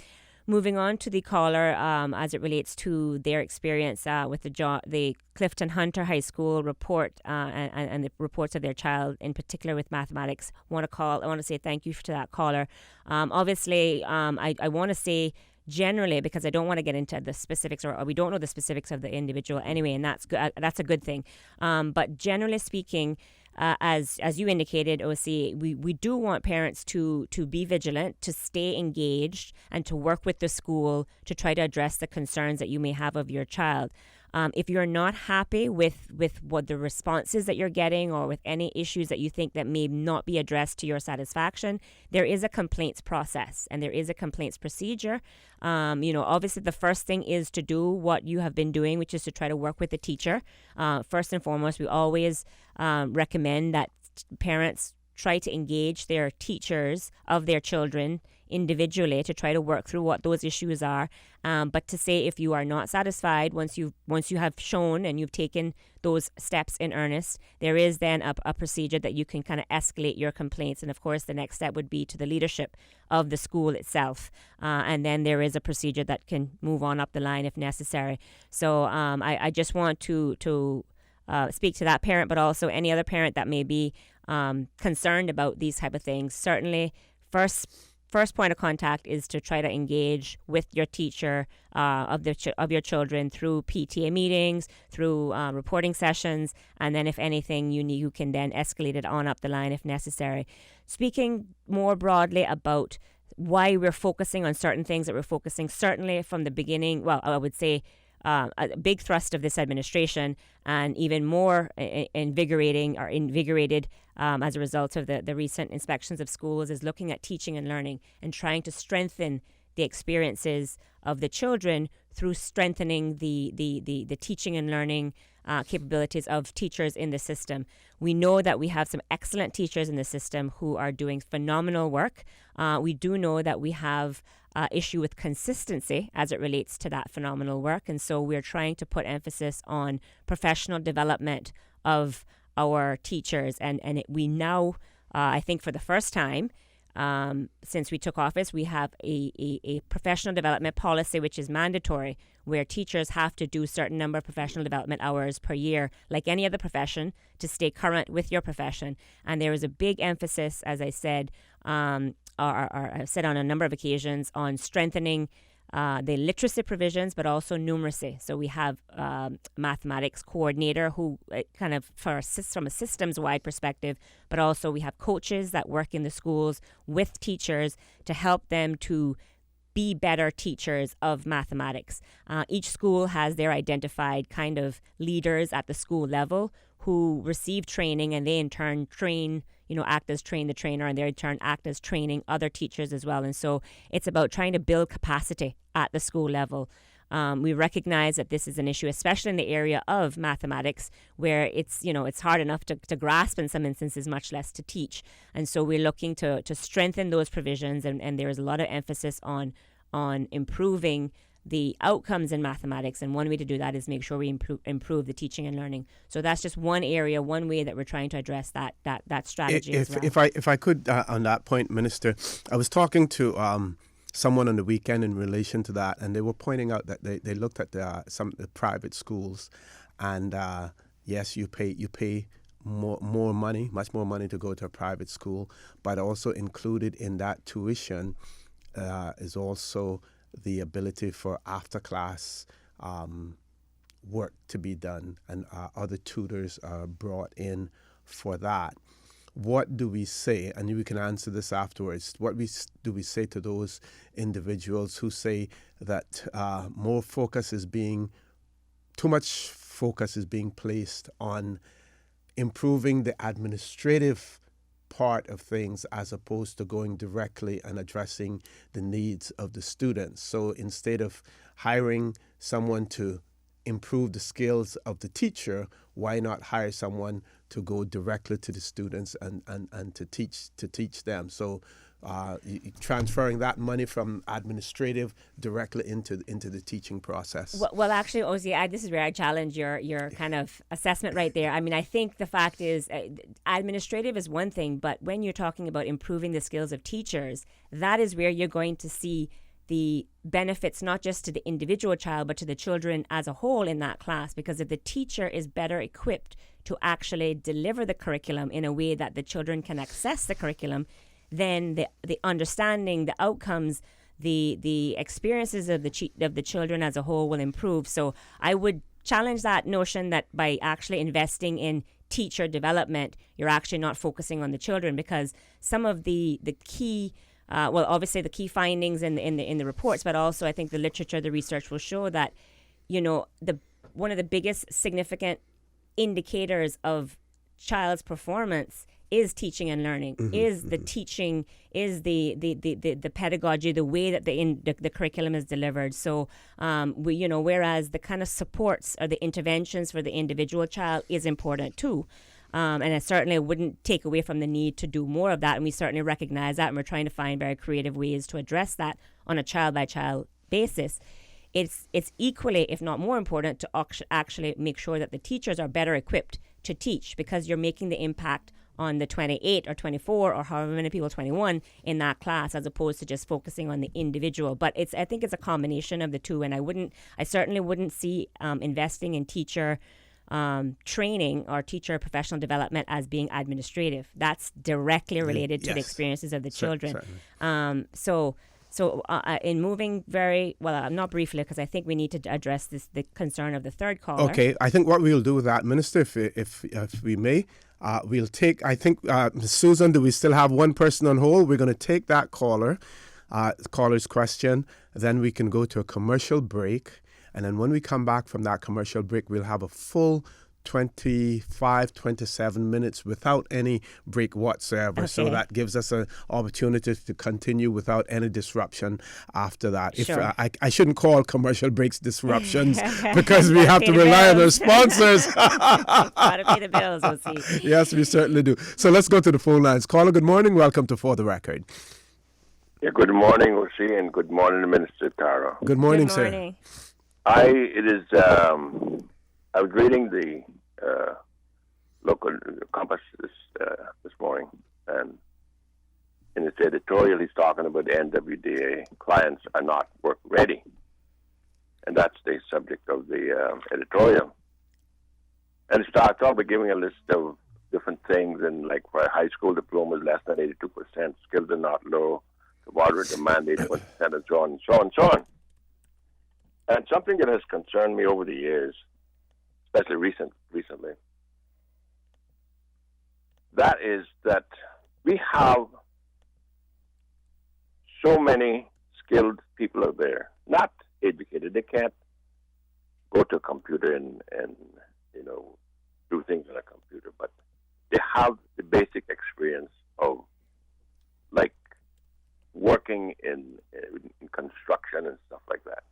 Moving on to the caller, as it relates to their experience with the Clifton Hunter High School report and the reports of their child, in particular with mathematics. I want to say thank you to that caller. Obviously, I want to say generally, because I don't want to get into the specifics, or we don't know the specifics of the individual anyway, and that's good. That's a good thing. But generally speaking, as you indicated, OC, we do want parents to be vigilant, to stay engaged, and to work with the school to try to address the concerns that you may have of your child. If you're not happy with what the responses that you're getting, or with any issues that you think that may not be addressed to your satisfaction, there is a complaints process and there is a complaints procedure. Obviously the first thing is to do what you have been doing, which is to try to work with the teacher. First and foremost, we always recommend that parents try to engage their teachers of their children individually to try to work through what those issues are. But to say, if you are not satisfied, once you have shown and you've taken those steps in earnest, there is then a procedure that you can kind of escalate your complaints. And of course, the next step would be to the leadership of the school itself. And then there is a procedure that can move on up the line if necessary. So I just want to speak to that parent, but also any other parent that may be concerned about these type of things. Certainly, first point of contact is to try to engage with your teacher of your children through PTA meetings, through reporting sessions, and then if anything you can then escalate it on up the line if necessary. Speaking more broadly about why we're focusing on certain things that we're focusing, certainly from the beginning, well, I would say a big thrust of this administration, and even more invigorated as a result of the recent inspections of schools, is looking at teaching and learning and trying to strengthen the experiences of the children through strengthening the teaching and learning capabilities of teachers in the system. We know that we have some excellent teachers in the system who are doing phenomenal work. We do know that we have issue with consistency as it relates to that phenomenal work. And so we're trying to put emphasis on professional development of our teachers. And we now, I think for the first time, since we took office, we have a professional development policy, which is mandatory, where teachers have to do a certain number of professional development hours per year, like any other profession, to stay current with your profession. And there is a big emphasis, as I said, I've said on a number of occasions, on strengthening the literacy provisions, but also numeracy. So we have mathematics coordinator who kind of from a systems-wide perspective, but also we have coaches that work in the schools with teachers to help them to be better teachers of mathematics. Each school has their identified kind of leaders at the school level who receive training, and they in turn act as train the trainer, and they in turn act as training other teachers as well. And so it's about trying to build capacity at the school level. We recognize that this is an issue, especially in the area of mathematics, where it's hard enough to grasp in some instances, much less to teach. And so we're looking to strengthen those provisions, and there is a lot of emphasis on improving the outcomes in mathematics, and one way to do that is make sure we improve the teaching and learning. So that's just one area, one way that we're trying to address that strategy as well. If I could, on that point, Minister, I was talking to someone on the weekend in relation to that, and they were pointing out that they looked at some of the private schools, and yes, you pay more money, much more money to go to a private school, but also included in that tuition is also the ability for after-class work to be done, and other tutors are brought in for that. What do we say, and you can answer this afterwards, do we say to those individuals who say that too much focus is being placed on improving the administrative part of things as opposed to going directly and addressing the needs of the students? So instead of hiring someone to improve the skills of the teacher, why not hire someone to go directly to the students and to teach them? So transferring that money from administrative directly into the teaching process. Well, actually, Ozzy, this is where I challenge your kind of assessment right there. I mean, I think the fact is administrative is one thing, but when you're talking about improving the skills of teachers, that is where you're going to see the benefits not just to the individual child, but to the children as a whole in that class. Because if the teacher is better equipped to actually deliver the curriculum in a way that the children can access the curriculum, then the understanding, the outcomes, the experiences of the children as a whole will improve. So I would challenge that notion that by actually investing in teacher development, you're actually not focusing on the children, because some of the key obviously the key findings in the reports, but also I think the literature, the research will show that, one of the biggest significant indicators of child's performance is teaching and learning, is the teaching, is the pedagogy, the way that the curriculum is delivered. So, whereas the kind of supports or the interventions for the individual child is important too. And I certainly wouldn't take away from the need to do more of that. And we certainly recognize that. And we're trying to find very creative ways to address that on a child-by-child basis. It's equally, if not more important, to actually make sure that the teachers are better equipped to teach, because you're making the impact on the 28 or 24 or however many people, 21 in that class, as opposed to just focusing on the individual. But I think it's a combination of the two. And I certainly wouldn't see investing in teacher training or teacher professional development as being administrative. That's directly related to the experiences of the children. So in moving not briefly, because I think we need to address the concern of the third caller. Okay, I think what we'll do with that, Minister, if we may, we'll take, I think, Susan, do we still have one person on hold? We're going to take that caller's question, then we can go to a commercial break. And then when we come back from that commercial break, we'll have a full 27 minutes without any break whatsoever. Okay. So that gives us an opportunity to continue without any disruption after that. Sure. If I shouldn't call commercial breaks disruptions because we have to rely on our sponsors. Gotta pay the bills, we'll see. Yes, we certainly do. So let's go to the phone lines. Caller, good morning. Welcome to For the Record. Yeah, good morning, Osi, and good morning, Minister Taro. Good morning, good morning. Sir. I was reading the local Compass this morning, and in its editorial, he's talking about the NWDA clients are not work ready, and that's the subject of the editorial. And it starts off by giving a list of different things, and like for a high school diploma is less than 82%, skills are not low, the moderate demand 81%, and so on and so on and so on. And something that has concerned me over the years, especially recently, that is that we have so many skilled people out there, not educated. They can't go to a computer and do things on a computer, but they have the basic experience of like working in construction and stuff like that.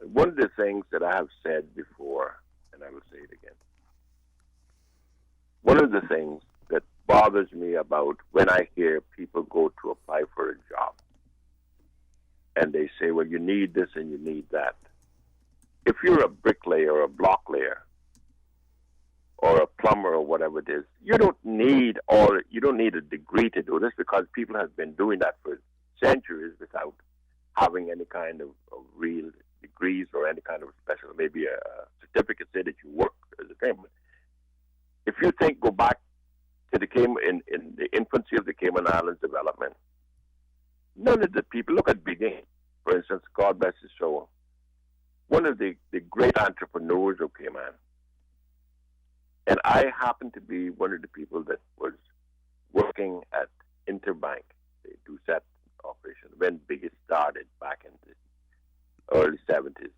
One of the things that I have said before, and I will say it again, one of the things that bothers me about when I hear people go to apply for a job and they say, well, you need this and you need that. If you're a bricklayer or a block layer or a plumber or whatever it is, you don't need a degree to do this, because people have been doing that for centuries without having any kind of real degrees or any kind of special, maybe a certificate say that you work as a Cayman. If you go back to the Cayman, in the infancy of the Cayman Islands development, none of the people, look at Begin, for instance, God bless his soul, one of the great entrepreneurs of Cayman. And I happened to be one of the people that was working at Interbank, the DUSET operation, when Biggest started back in the early 70s.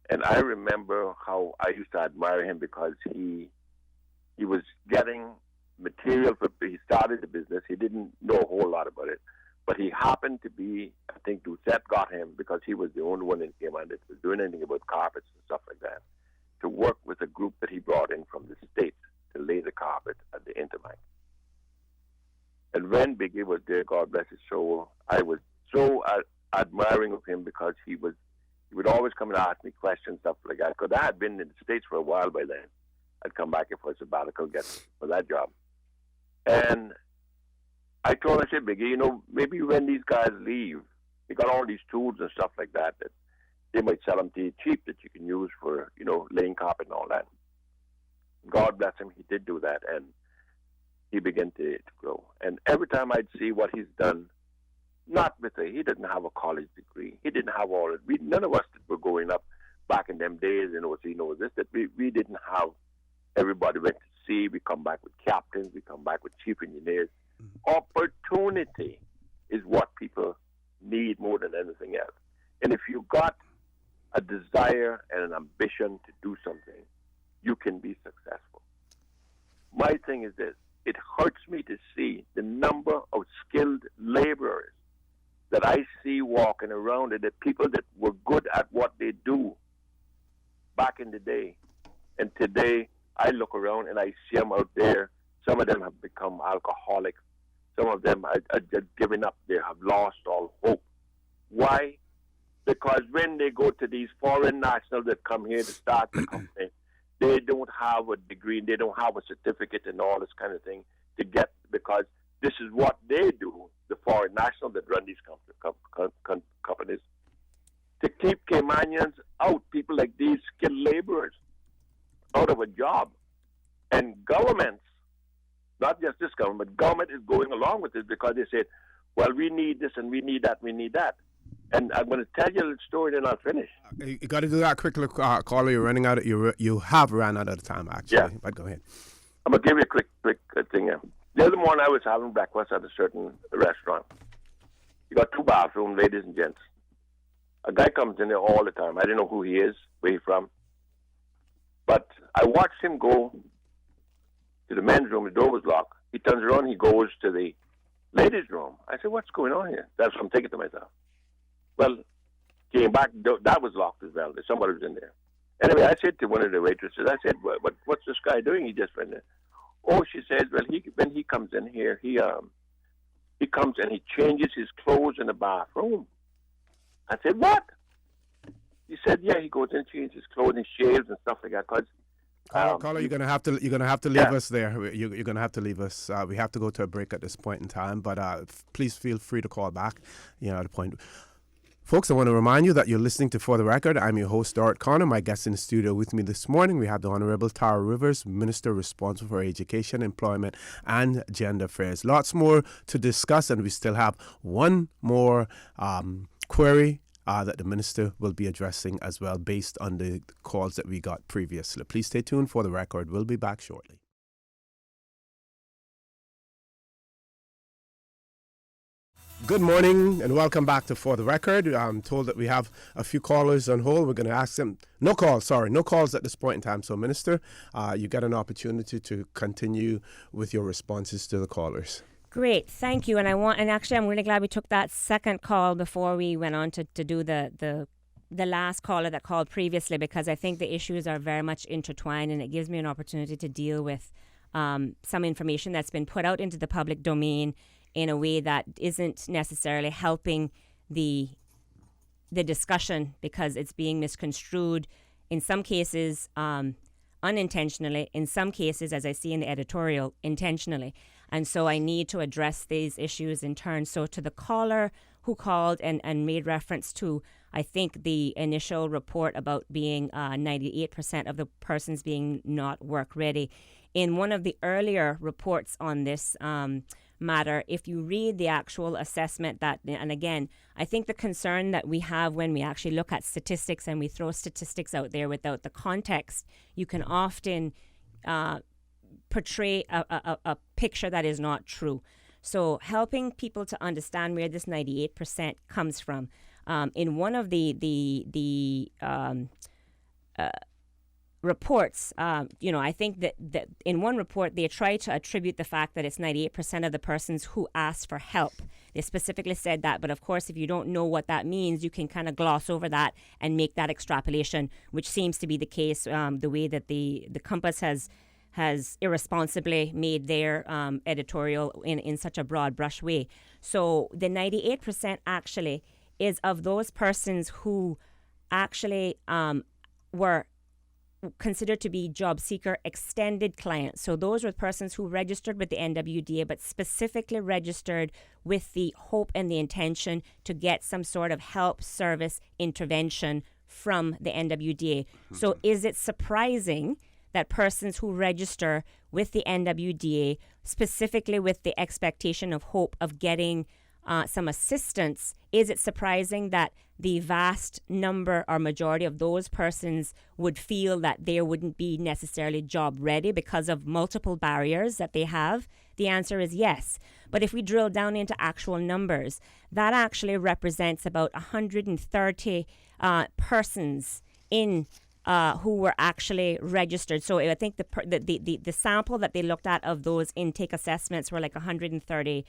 And I remember how I used to admire him, because he was getting material he started the business. He didn't know a whole lot about it, but he happened to be, I think DUSET got him because he was the only one in Cayman that was doing anything about carpets and stuff like that, to work with a group that he brought in from the States to lay the carpet at the Interbank. And And when Biggie was there, God bless his soul, I was so admiring of him because he would always come and ask me questions, stuff like that. Because I had been in the States for a while by then. I'd come back for a sabbatical, get for that job. And I told him, I said, Biggie, maybe when these guys leave, they got all these tools and stuff like that they might sell them to you cheap that you can use for, laying carpet and all that. God bless him, he did do that, and he began to grow. And every time I'd see what he's done, he didn't have a college degree. He didn't have all it. None of us that were growing up back in them days, that we didn't have. Everybody went to sea. We come back with captains. We come back with chief engineers. Mm-hmm. Opportunity is what people need more than anything else. And if you got a desire and an ambition to do something, you can be successful. My thing is this. It hurts me to see the number of skilled laborers that I see walking around, and the people that were good at what they do back in the day. And today, I look around and I see them out there. Some of them have become alcoholics. Some of them are just giving up. They have lost all hope. Why? Because when they go to these foreign nationals that come here to start the company, they don't have a degree, they don't have a certificate and all this kind of thing to get, because this is what they do, the foreign nationals that run these companies, to keep Caymanians out, people like these skilled laborers, out of a job. And governments, not just this government, but government is going along with it because they said, well, we need this and we need that, we need that. And I'm going to tell you a little story, then I'll finish. You got to do that quickly, caller. You're running out. You have ran out of time, actually. Yeah. But go ahead. I'm going to give you a quick thing here. The other morning I was having breakfast at a certain restaurant. You got 2 bathrooms, ladies and gents. A guy comes in there all the time. I didn't know who he is, where he's from. But I watched him go to the men's room. The door was locked. He turns around. He goes to the ladies' room. I said, what's going on here? That's what I'm thinking to myself. Well, came back. That was locked as well. Somebody was in there. Anyway, I said to one of the waitresses, I said, what's this guy doing? He just went there. Oh, she says, well, when he comes in here, he comes and he changes his clothes in the bathroom. I said, what? He said, yeah, he goes in and changes his clothes and shaves and stuff like that. Caller, you're gonna have to leave us there. You're gonna have to leave us. We have to go to a break at this point in time. But please feel free to call back. At the point. Folks, I want to remind you that you're listening to For the Record. I'm your host, Stuart Connor. My guest in the studio with me this morning, we have the Honorable Tara Rivers, Minister responsible for Education, Employment and Gender Affairs. Lots more to discuss, and we still have one more query that the Minister will be addressing as well, based on the calls that we got previously. Please stay tuned for The Record. We'll be back shortly. Good morning and welcome back to For the Record. I'm told that we have a few callers on hold. We're going to ask them. No calls at this point in time. So, Minister, you get an opportunity to continue with your responses to the callers. Great, thank you. And actually, I'm really glad we took that second call before we went on to do the last caller that called previously, because I think the issues are very much intertwined, and it gives me an opportunity to deal with some information that's been put out into the public domain in a way that isn't necessarily helping the discussion, because it's being misconstrued in some cases unintentionally, in some cases, as I see in the editorial, intentionally. And so I need to address these issues in turn. So to the caller who called and made reference to, I think, the initial report about being 98% of the persons being not work ready. In one of the earlier reports on this matter, if you read the actual assessment and again, I think the concern that we have when we actually look at statistics and we throw statistics out there without the context, you can often portray a picture that is not true. So helping people to understand where this 98% comes from. In one of the reports, I think that in one report, they try to attribute the fact that it's 98% of the persons who ask for help. They specifically said that, but of course, if you don't know what that means, you can kind of gloss over that and make that extrapolation, which seems to be the case, the way that the Compass has has irresponsibly made their editorial in such a broad brush way. So the 98% actually is of those persons who actually were considered to be job seeker extended clients. So those were persons who registered with the NWDA, but specifically registered with the hope and the intention to get some sort of help, service, intervention from the NWDA. So is it surprising that persons who register with the NWDA, specifically with the expectation of hope of getting some assistance, is it surprising that the vast number or majority of those persons would feel that they wouldn't be necessarily job ready because of multiple barriers that they have? The answer is yes. But if we drill down into actual numbers, that actually represents about 130 persons in who were actually registered. So I think the sample that they looked at of those intake assessments were like 130,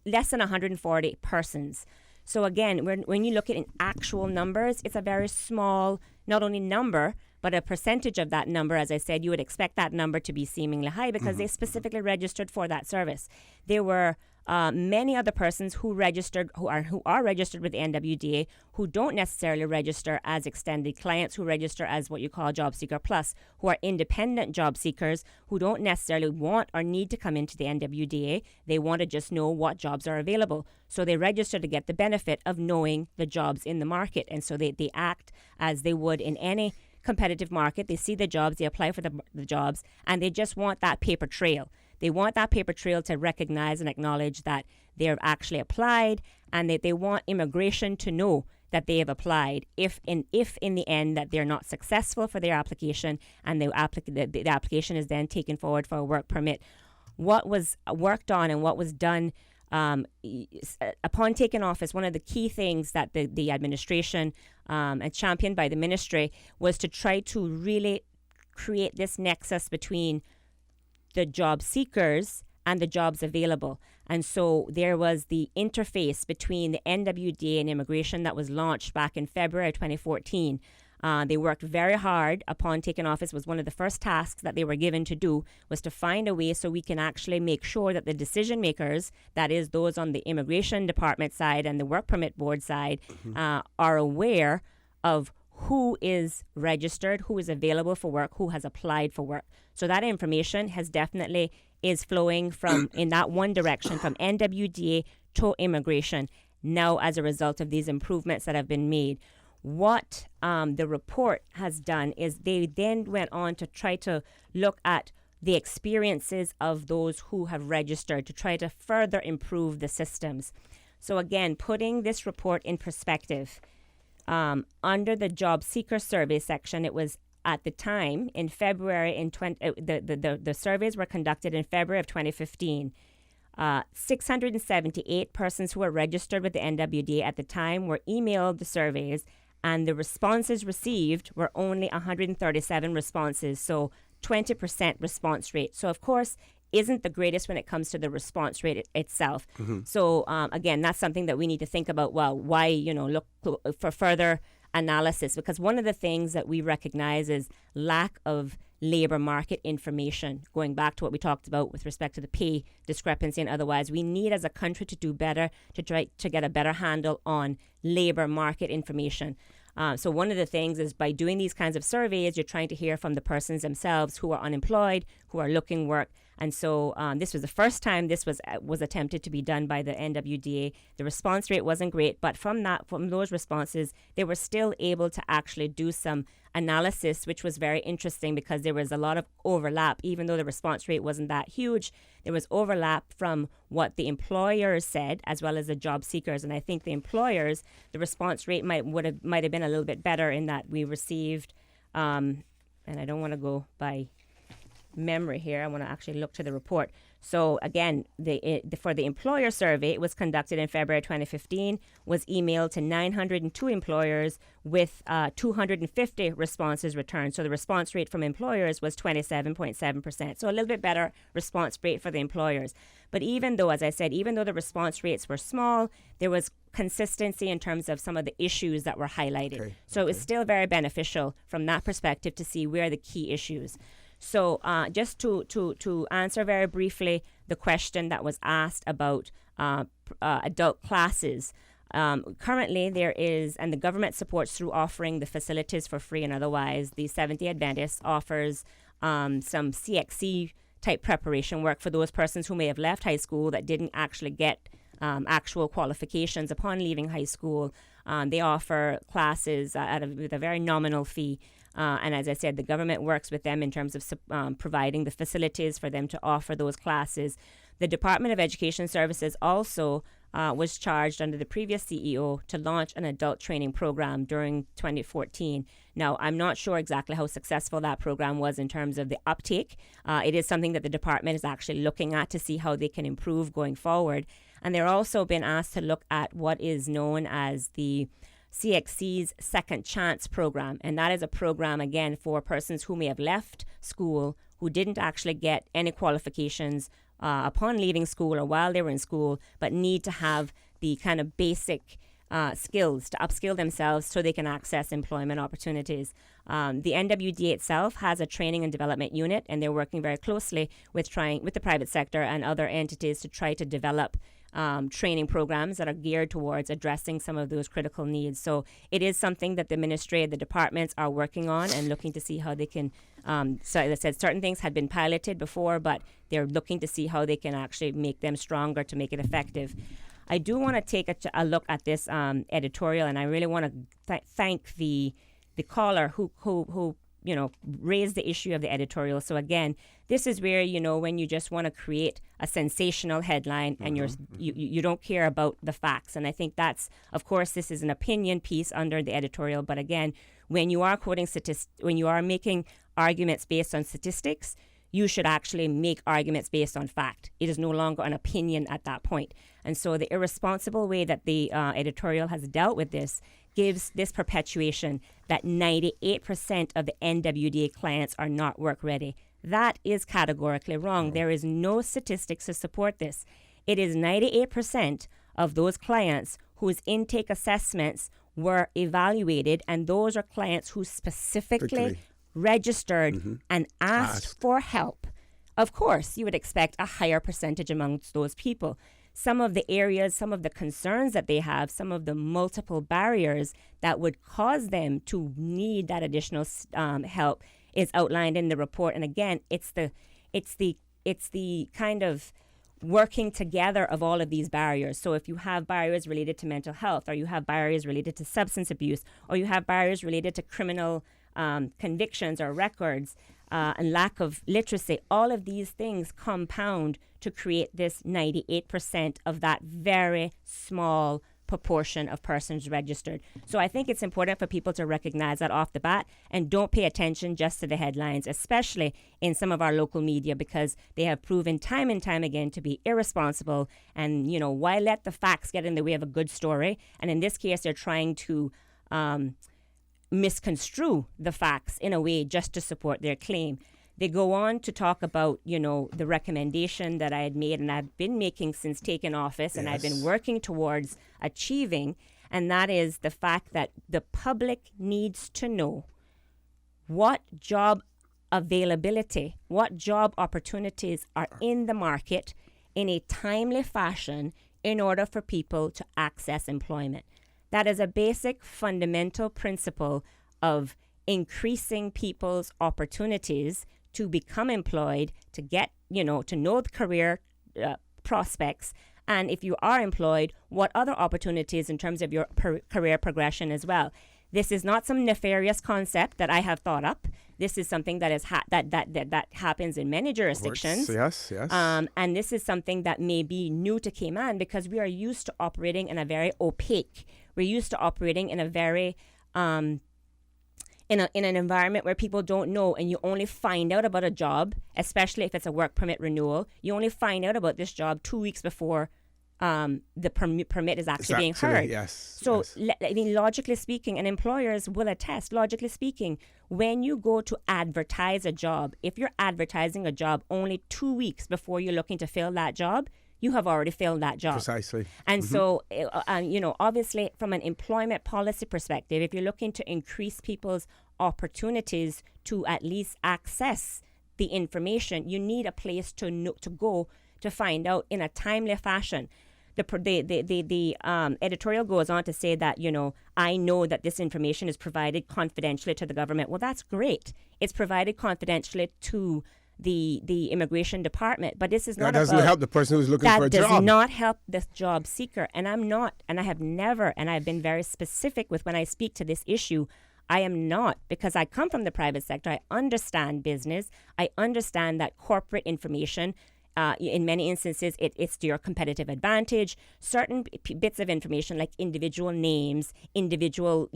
less than 140 persons. So again, when you look at in actual numbers, it's a very small, not only number, but a percentage of that number. As I said, you would expect that number to be seemingly high because they specifically registered for that service. There were many other persons who registered, who are registered with the NWDA, who don't necessarily register as extended clients, who register as what you call Job Seeker Plus, who are independent job seekers, who don't necessarily want or need to come into the NWDA. They want to just know what jobs are available. So they register to get the benefit of knowing the jobs in the market. And so they act as they would in any competitive market. They see the jobs, they apply for the jobs, and they just want that paper trail. They want that paper trail to recognize and acknowledge that they've actually applied, and that they want immigration to know that they have applied. If in the end that they're not successful for their application, and the application is then taken forward for a work permit, what was worked on and what was done upon taking office, one of the key things that the administration and championed by the ministry was to try to really create this nexus between the job seekers and the jobs available. And so there was the interface between the NWDA and immigration that was launched back in February 2014. They worked very hard upon taking office. Was one of the first tasks that they were given to do was to find a way so we can actually make sure that the decision makers, that is those on the immigration department side and the work permit board side, are aware of who is registered, who is available for work, who has applied for work. So that information has definitely is flowing from in that one direction from NWDA to immigration now as a result of these improvements that have been made. What the report has done is they then went on to try to look at the experiences of those who have registered to try to further improve the systems. So again, putting this report in perspective, under the job seeker survey section, it was at the time in February the surveys were conducted in February of 2015. 678 persons who were registered with the NWDA at the time were emailed the surveys, and the responses received were only 137 responses, so 20% response rate. So of course, isn't the greatest when it comes to the response rate itself. So again, that's something that we need to think about. Well, why, look for further analysis, because one of the things that we recognize is lack of labor market information. Going back to what we talked about with respect to the pay discrepancy and otherwise, we need as a country to do better to try to get a better handle on labor market information. So one of the things is by doing these kinds of surveys, you're trying to hear from the persons themselves who are unemployed, who are looking work. And so this was the first time this was attempted to be done by the NWDA. The response rate wasn't great, but from those responses, they were still able to actually do some analysis, which was very interesting because there was a lot of overlap. Even though the response rate wasn't that huge, there was overlap from what the employers said as well as the job seekers. And I think the employers, the response rate might have been a little bit better in that we received, and I don't want to go by memory here. I want to actually look to the report. So again, for the employer survey, it was conducted in February 2015, was emailed to 902 employers with 250 responses returned. So the response rate from employers was 27.7%. So a little bit better response rate for the employers. But even though, as I said, even though the response rates were small, there was consistency in terms of some of the issues that were highlighted. So it was still very beneficial from that perspective to see where are the key issues. So just to answer very briefly the question that was asked about adult classes. Currently, there is, and the government supports through offering the facilities for free and otherwise. The Seventh-day Adventist offers some CXC type preparation work for those persons who may have left high school that didn't actually get actual qualifications upon leaving high school. They offer classes with a very nominal fee. And as I said, the government works with them in terms of providing the facilities for them to offer those classes. The Department of Education Services also was charged under the previous CEO to launch an adult training program during 2014. Now, I'm not sure exactly how successful that program was in terms of the uptake. It is something that the department is actually looking at to see how they can improve going forward. And they're also been asked to look at what is known as the CXC's Second Chance program. And that is a program, again, for persons who may have left school, who didn't actually get any qualifications upon leaving school or while they were in school, but need to have the kind of basic skills to upskill themselves so they can access employment opportunities. The NWDA itself has a training and development unit, and they're working very closely with the private sector and other entities to try to develop training programs that are geared towards addressing some of those critical needs. So it is something that the ministry and the departments are working on and looking to see how they can, so as I said, certain things had been piloted before, but they're looking to see how they can actually make them stronger to make it effective. I do want to take a look at this editorial, and I really want to thank the caller who raised the issue of the editorial. So again, this is where, when you just want to create a sensational headline and you don't care about the facts. And I think that's, of course, this is an opinion piece under the editorial. But again, when you are quoting when you are making arguments based on statistics, you should actually make arguments based on fact. It is no longer an opinion at that point. And so the irresponsible way that the editorial has dealt with this gives this perpetuation that 98% of the NWDA clients are not work ready. That is categorically wrong. There is no statistics to support this. It is 98% of those clients whose intake assessments were evaluated, and those are clients who specifically registered and asked for help. Of course, you would expect a higher percentage amongst those people. Some of the areas, some of the concerns that they have, some of the multiple barriers that would cause them to need that additional help is outlined in the report. And again, it's the kind of working together of all of these barriers. So if you have barriers related to mental health, or you have barriers related to substance abuse, or you have barriers related to criminal convictions or records, and lack of literacy, all of these things compound to create this 98% of that very small proportion of persons registered. So I think it's important for people to recognize that off the bat and don't pay attention just to the headlines, especially in some of our local media, because they have proven time and time again to be irresponsible. And, why let the facts get in the way of a good story? And in this case, they're trying to misconstrue the facts in a way just to support their claim. They go on to talk about, the recommendation that I had made and I've been making since taking office, and I've been working towards achieving, and that is the fact that the public needs to know what job availability, what job opportunities are in the market in a timely fashion in order for people to access employment. That is a basic fundamental principle of increasing people's opportunities to become employed, to get, to know the career prospects, and if you are employed, what other opportunities in terms of your career progression as well. This is not some nefarious concept that I have thought up. This is something that is that happens in many jurisdictions. Yes. And this is something that may be new to Cayman because we are used to operating in a very opaque. We're used to operating in a very in an environment where people don't know, and you only find out about a job, especially if it's a work permit renewal. You only find out about this job 2 weeks before the permit is actually being heard. Yes. So, logically speaking, and employers will attest, logically speaking, when you go to advertise a job, if you're advertising a job only 2 weeks before you're looking to fill that job, you have already filled that job. Precisely. And so, obviously, from an employment policy perspective, if you're looking to increase people's opportunities to at least access the information, you need a place to know, to go to find out in a timely fashion. The editorial goes on to say that, I know that this information is provided confidentially to the government. Well, that's great. It's provided confidentially to the immigration department, but this is not. That doesn't help the person who's looking for a job. That does not help the job seeker. And I'm not, and I have never, and I've been very specific with when I speak to this issue. I am not, because I come from the private sector. I understand business. I understand that corporate information, in many instances, it's to your competitive advantage. Certain bits of information, like individual names, individual,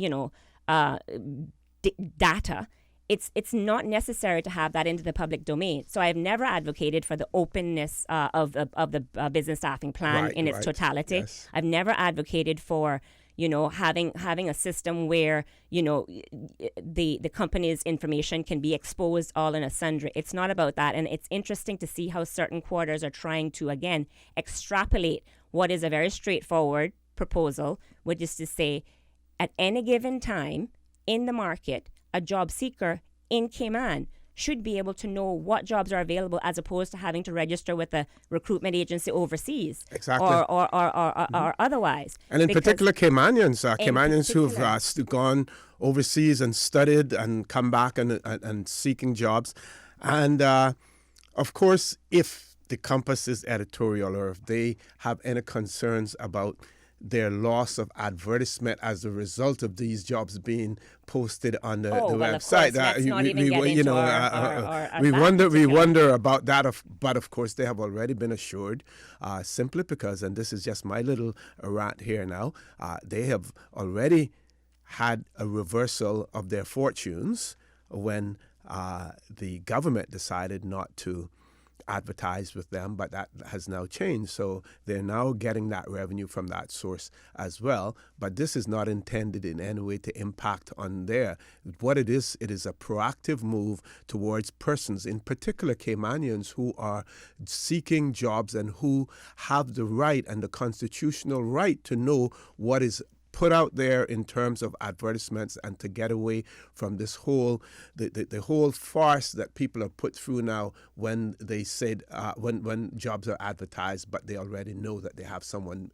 data, it's not necessary to have that into the public domain. So I've never advocated for the openness of the business staffing plan in its totality. Yes. I've never advocated for having a system where the company's information can be exposed all in a sundry. It's not about that, and it's interesting to see how certain quarters are trying to again extrapolate what is a very straightforward proposal, which is to say, at any given time in the market, a job seeker in Cayman should be able to know what jobs are available, as opposed to having to register with a recruitment agency overseas, Exactly. or otherwise. And in particular, Caymanians, who've particular. gone overseas and studied and come back and seeking jobs. And of course, if the Compass is editorial, or if they have any concerns about their loss of advertisement as a result of these jobs being posted on the website. We wonder about that. But of course, they have already been assured, simply because, and this is just my little rant here now, they have already had a reversal of their fortunes when the government decided not to advertise with them, but that has now changed. So they're now getting that revenue from that source as well. But this is not intended in any way to impact on there. What it is a proactive move towards persons, in particular Caymanians, who are seeking jobs and who have the right and the constitutional right to know what is put out there in terms of advertisements, and to get away from this whole the whole farce that people are put through now when they said when jobs are advertised, but they already know that they have someone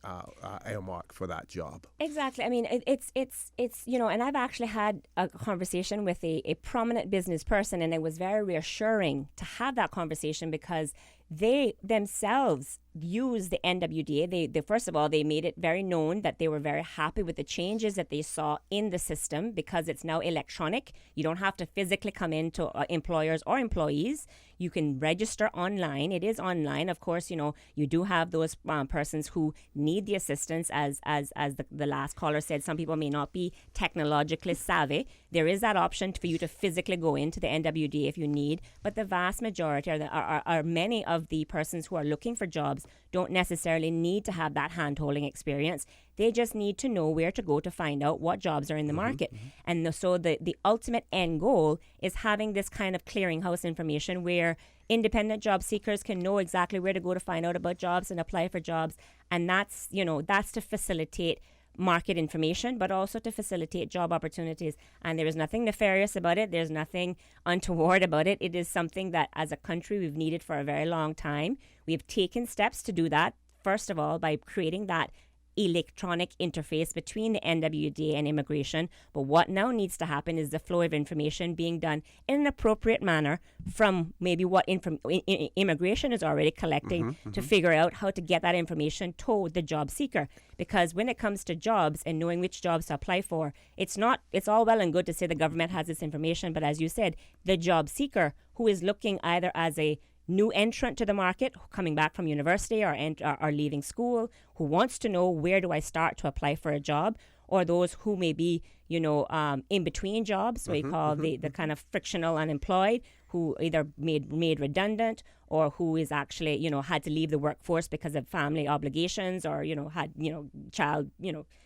earmarked for that job. Exactly. I mean, it's and I've actually had a conversation with a prominent business person, and it was very reassuring to have that conversation, because they themselves use the NWDA. They first of all, they made it very known that they were very happy with the changes that they saw in the system, because it's now electronic. You don't have to physically come into employers or employees. You can register online. It is online. Of course, you do have those persons who need the assistance, as the last caller said. Some people may not be technologically savvy. There is that option for you to physically go into the NWDA if you need, but the vast majority are many of the persons who are looking for jobs don't necessarily need to have that hand-holding experience. They just need to know where to go to find out what jobs are in the market. And so the ultimate end goal is having this kind of clearinghouse information where independent job seekers can know exactly where to go to find out about jobs and apply for jobs. And that's to facilitate market information, but also to facilitate job opportunities. And there is nothing nefarious about it. There's nothing untoward about it. It is something that as a country we've needed for a very long time. We have taken steps to do that, first of all, by creating that electronic interface between the NWDA and immigration. But what now needs to happen is the flow of information being done in an appropriate manner from maybe what immigration is already collecting to figure out how to get that information to the job seeker. Because when it comes to jobs and knowing which jobs to apply for, it's all well and good to say the government has this information, but as you said, the job seeker who is looking either as a new entrant to the market, coming back from university or leaving school, who wants to know where do I start to apply for a job, or those who may be, in between jobs, we call the kind of frictional unemployed, who either made redundant or who is actually, had to leave the workforce because of family obligations, or, had,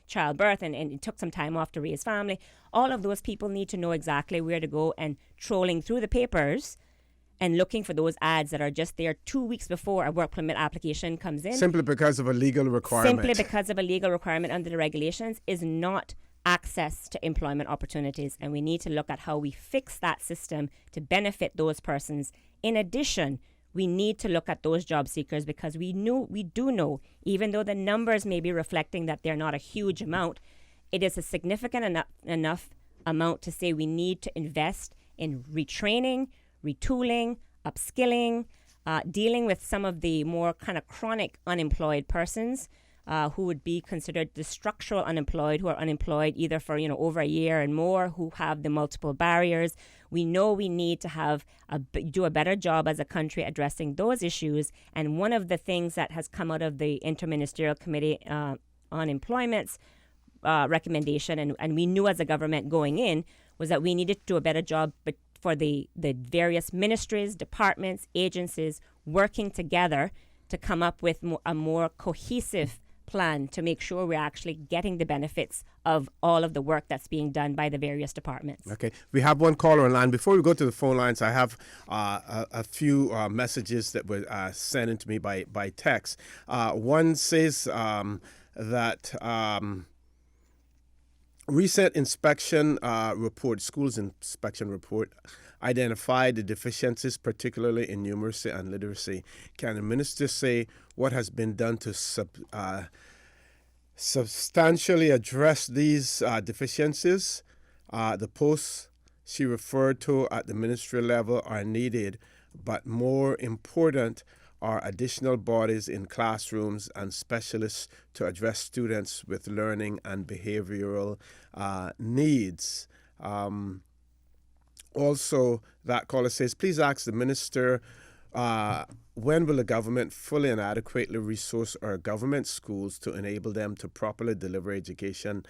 childbirth and it took some time off to raise family. All of those people need to know exactly where to go, and trolling through the papers and looking for those ads that are just there 2 weeks before a work permit application comes in. Simply because of a legal requirement. Simply because of a legal requirement under the regulations is not access to employment opportunities. And we need to look at how we fix that system to benefit those persons in addition, we need to look at those job seekers because we do know, even though the numbers may be reflecting that they're not a huge amount, it is a significant enough amount to say we need to invest in retraining, retooling, upskilling, dealing with some of the more kind of chronic unemployed persons who would be considered the structural unemployed, who are unemployed either for over a year and more, who have the multiple barriers. We know we need to do a better job as a country addressing those issues. And one of the things that has come out of the Interministerial Committee on Employment's recommendation, and we knew as a government going in, was that we needed to do a better job for the various ministries, departments, agencies working together to come up with a more cohesive plan to make sure we're actually getting the benefits of all of the work that's being done by the various departments. Okay, we have one caller on line. Before we go to the phone lines, I have a few messages that were sent in to me by text. One says that recent inspection report, schools inspection report, identified the deficiencies, particularly in numeracy and literacy. Can the minister say what has been done to substantially address these deficiencies? The posts she referred to at the ministry level are needed, but more important are additional bodies in classrooms and specialists to address students with learning and behavioral needs. Also, that caller says, please ask the minister, when will the government fully and adequately resource our government schools to enable them to properly deliver education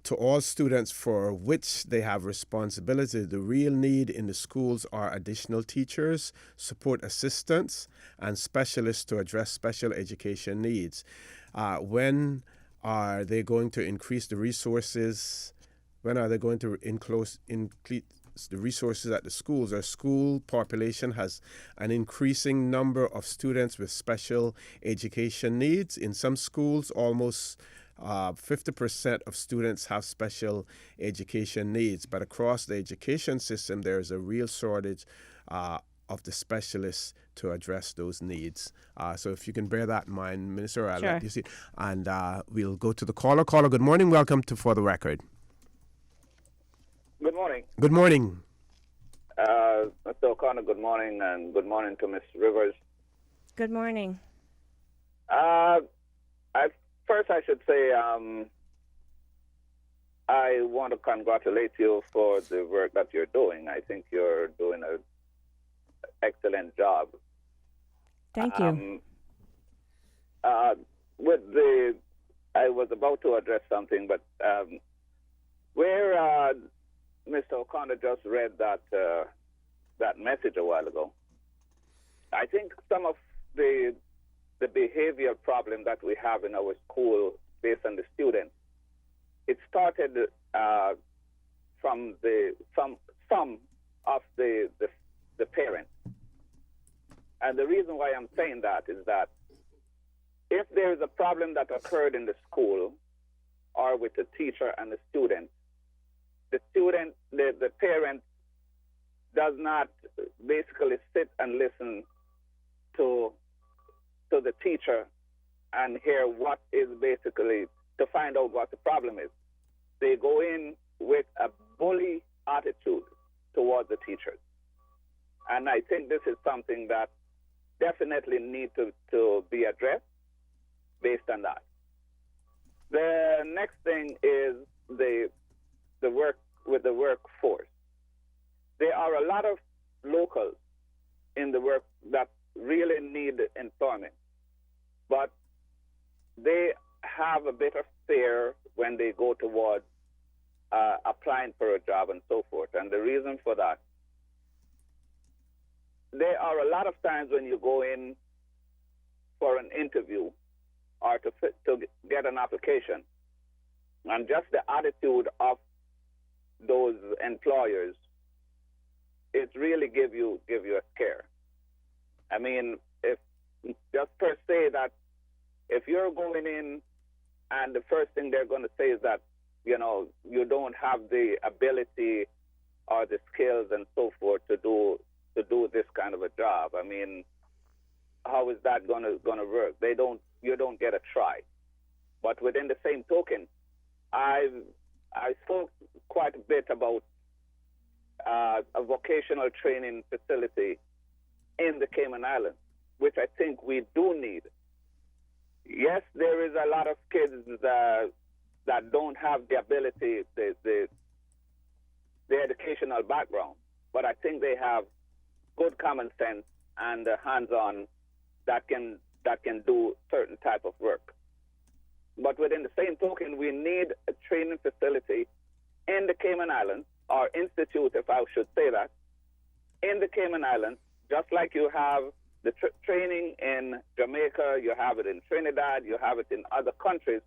to all students for which they have responsibility? The real need in the schools are additional teachers, support assistants, and specialists to address special education needs. When are they going to increase the resources? When are they going to increase the resources at the schools? Our school population has an increasing number of students with special education needs. In some schools, almost 50% of students have special education needs. But across the education system, there is a real shortage of the specialists to address those needs. So if you can bear that in mind, Minister, I'll let you see. And we'll go to the caller. Caller, good morning. Welcome to For the Record. Good morning. Good morning. Mr. O'Connor, good morning, and good morning to Ms. Rivers. Good morning. First, I should say I want to congratulate you for the work that you're doing. I think you're doing an excellent job. Thank you. I was about to address something, but where Mr. O'Connor just read that message a while ago, I think some of the behavioral problem that we have in our school based on the students, it started from some of the parents. And the reason why I'm saying that is that if there is a problem that occurred in the school or with the teacher and the parent does not basically sit and listen to the teacher and hear what is basically to find out what the problem is. They go in with a bully attitude towards the teachers. And I think this is something that definitely needs to be addressed based on that. The next thing is the work with the workforce. There are a lot of locals in the work that really need employment, but they have a bit of fear when they go towards applying for a job and so forth. And the reason for that, there are a lot of times when you go in for an interview or to get an application, and just the attitude of those employers, it really give you a scare. I mean, if just per se that if you're going in and the first thing they're going to say is that, you know, you don't have the ability or the skills and so forth to do to do this kind of a job. I mean, how is that gonna work? You don't get a try. But within the same token, I spoke quite a bit about a vocational training facility in the Cayman Islands, which I think we do need. Yes, there is a lot of kids that don't have the ability, the educational background, but I think they have good common sense and hands-on that can do certain type of work. But within the same token, we need a training facility in the Cayman Islands, or institute, if I should say that, in the Cayman Islands, just like you have the training in Jamaica, you have it in Trinidad, you have it in other countries,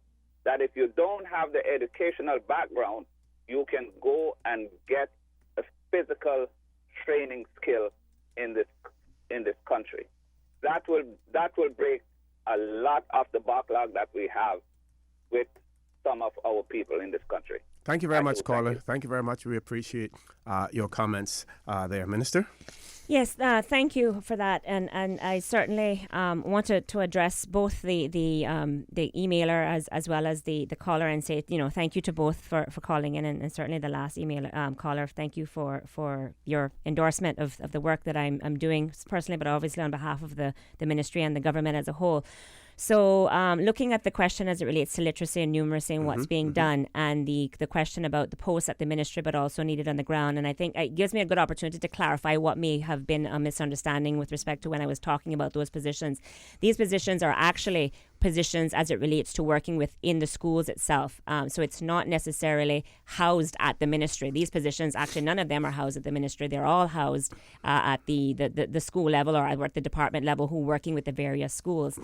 that if you don't have the educational background, you can go and get a physical training skill in this country. That will break a lot of the backlog that we have with some of our people in this country. Thank you very much, caller. Thank you very much. We appreciate your comments there, Minister. Yes, thank you for that, and I certainly wanted to address both the emailer as well as the caller and say, thank you to both for calling in, and certainly the last email caller. Thank you for your endorsement of the work that I'm doing personally, but obviously on behalf of the ministry and the government as a whole. So looking at the question as it relates to literacy and numeracy and what's being done, and the question about the posts at the ministry but also needed on the ground, and I think it gives me a good opportunity to clarify what may have been a misunderstanding with respect to when I was talking about those positions. These positions are actually positions as it relates to working within the schools itself. So it's not necessarily housed at the ministry. These positions, actually, none of them are housed at the ministry. They're all housed at the school level or at the department level who are working with the various schools.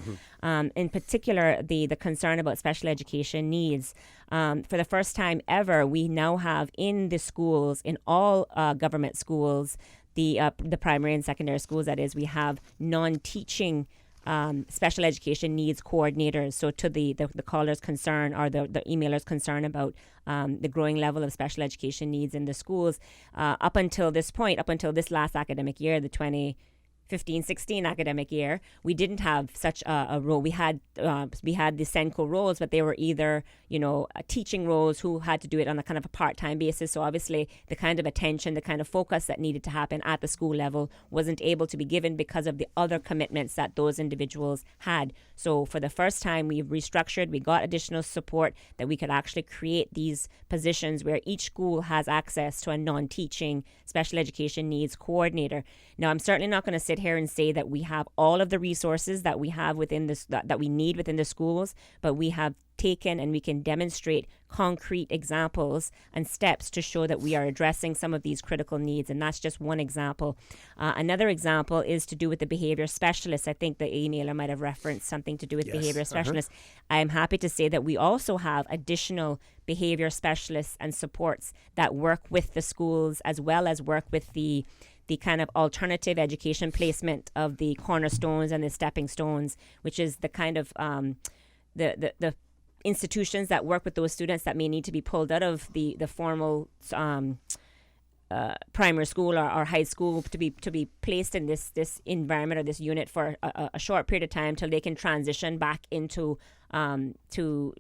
In particular, the concern about special education needs. For the first time ever, we now have in the schools, in all government schools, the primary and secondary schools, that is, we have non-teaching special education needs coordinators. So to the caller's concern or the emailer's concern about the growing level of special education needs in the schools, up until this point, up until this last academic year, the 2015-16 academic year, we didn't have such a role. We had the SENCO roles, but they were either teaching roles who had to do it on a kind of a part-time basis. So obviously the kind of attention, the kind of focus that needed to happen at the school level wasn't able to be given because of the other commitments that those individuals had. So for the first time, we've restructured. We got additional support that we could actually create these positions where each school has access to a non-teaching special education needs coordinator. Now, I'm certainly not going to sit here and say that we have all of the resources that we have within this that we need within the schools, but we have taken and we can demonstrate concrete examples and steps to show that we are addressing some of these critical needs, and that's just one example. Another example is to do with the behavior specialists. I think the emailer might have referenced something to do with behavior specialists. I am happy to say that we also have additional behavior specialists and supports that work with the schools as well as work with the kind of alternative education placement of the cornerstones and the stepping stones, which is the kind of the institutions that work with those students that may need to be pulled out of the formal primary school or high school to be placed in this environment or this unit for a short period of time till they can transition back into to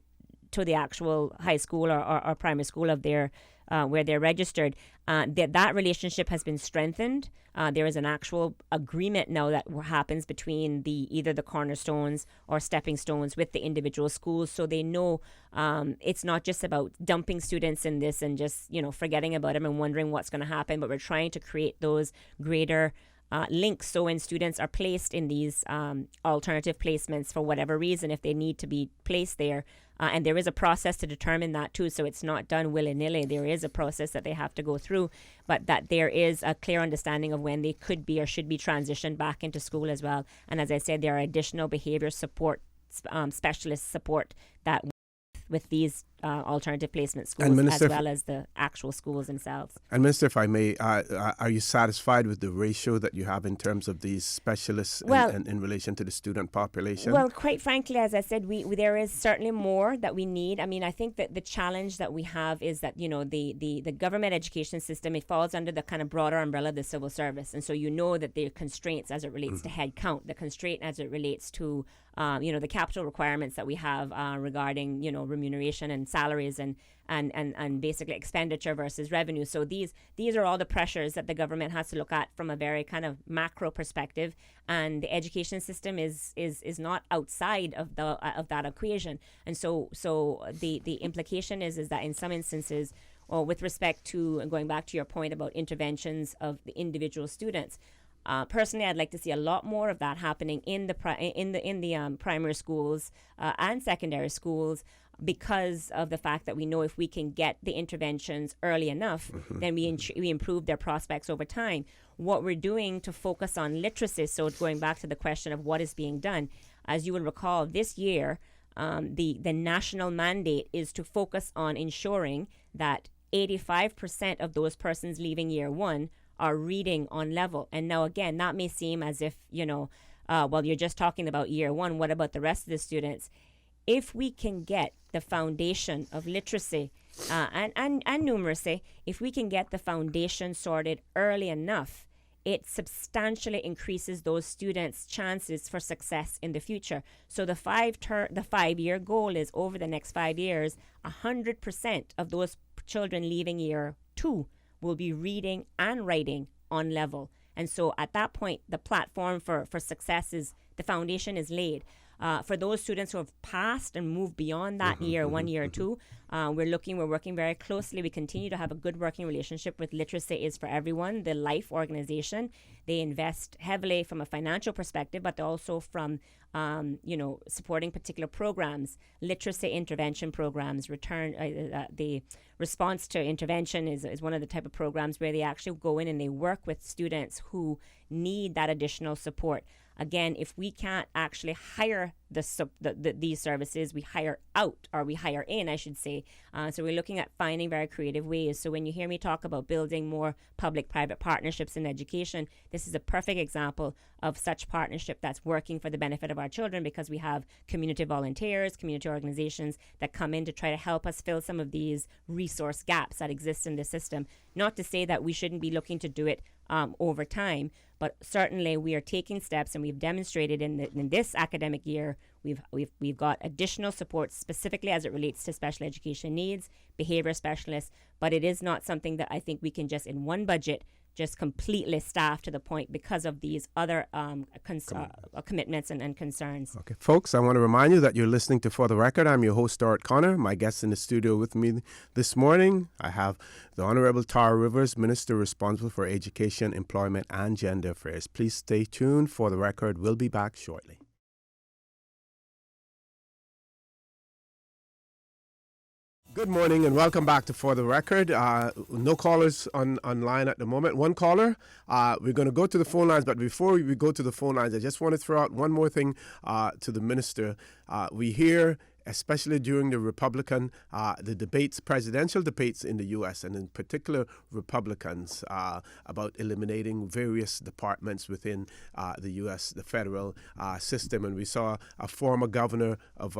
the actual high school or primary school of their where they're registered. That relationship has been strengthened. There is an actual agreement now that happens between either the cornerstones or stepping stones with the individual schools, so they know it's not just about dumping students in this and just forgetting about them and wondering what's going to happen, but we're trying to create those greater links. So when students are placed in these alternative placements for whatever reason, if they need to be placed there, and there is a process to determine that too, so it's not done willy-nilly. There is a process that they have to go through, but that there is a clear understanding of when they could be or should be transitioned back into school as well. And as I said, there are additional behavior support specialist support that with these alternative placement schools as well as the actual schools themselves. And Minister, if I may, are you satisfied with the ratio that you have in terms of these specialists in relation to the student population? Well, quite frankly, as I said, there is certainly more that we need. I mean, I think that the challenge that we have is that, the government education system, it falls under the kind of broader umbrella of the civil service. And so that there are constraints as it relates to head count, the constraint as it relates to the capital requirements that we have regarding, remuneration and salaries and basically expenditure versus revenue. So these are all the pressures that the government has to look at from a very kind of macro perspective, and the education system is not outside of that equation. And so the implication is that in some instances, or with respect to, and going back to your point about interventions of the individual students, personally, I'd like to see a lot more of that happening in the primary schools and secondary schools, because of the fact that we know if we can get the interventions early enough, then we improve their prospects over time. What we're doing to focus on literacy, so going back to the question of what is being done, as you will recall, this year, the national mandate is to focus on ensuring that 85% of those persons leaving year one are reading on level. And now, again, that may seem as if, you're just talking about year one. What about the rest of the students? If we can get the foundation of literacy and numeracy, if we can get the foundation sorted early enough, it substantially increases those students' chances for success in the future. So the 5-year goal is, over the next 5 years, 100% of those children leaving year two will be reading and writing on level. And so at that point, the platform for success the foundation is laid. For those students who have passed and moved beyond that year one, year two, we're working very closely. We continue to have a good working relationship with Literacy is for Everyone, the LIFE organization. They invest heavily from a financial perspective, but also from supporting particular programs, literacy intervention programs. The response to intervention is one of the type of programs where they actually go in and they work with students who need that additional support. Again, if we can't actually hire these services, we hire out, or we hire in, I should say. So we're looking at finding very creative ways. So when you hear me talk about building more public-private partnerships in education, this is a perfect example of such partnership that's working for the benefit of our children, because we have community volunteers, community organizations that come in to try to help us fill some of these resource gaps that exist in the system. Not to say that we shouldn't be looking to do it over time, but certainly we are taking steps, and we've demonstrated in this academic year we've got additional support specifically as it relates to special education needs, behavior specialists, but it is not something that I think we can just in one budget just completely staff to the point because of these other commitments and concerns. Okay, folks, I want to remind you that you're listening to For the Record. I'm your host, Stuart Connor. My guest in the studio with me this morning, I have the Honorable Tara Rivers, Minister responsible for Education, Employment, and Gender Affairs. Please stay tuned. For the Record, we'll be back shortly. Good morning and welcome back to For the Record. No callers online at the moment. One caller. We're going to go to the phone lines, but before we go to the phone lines, I just want to throw out one more thing to the minister. We hear, especially during the Republican, the debates, presidential debates in the U.S., and in particular Republicans, about eliminating various departments within the U.S., the federal system. And we saw a former governor of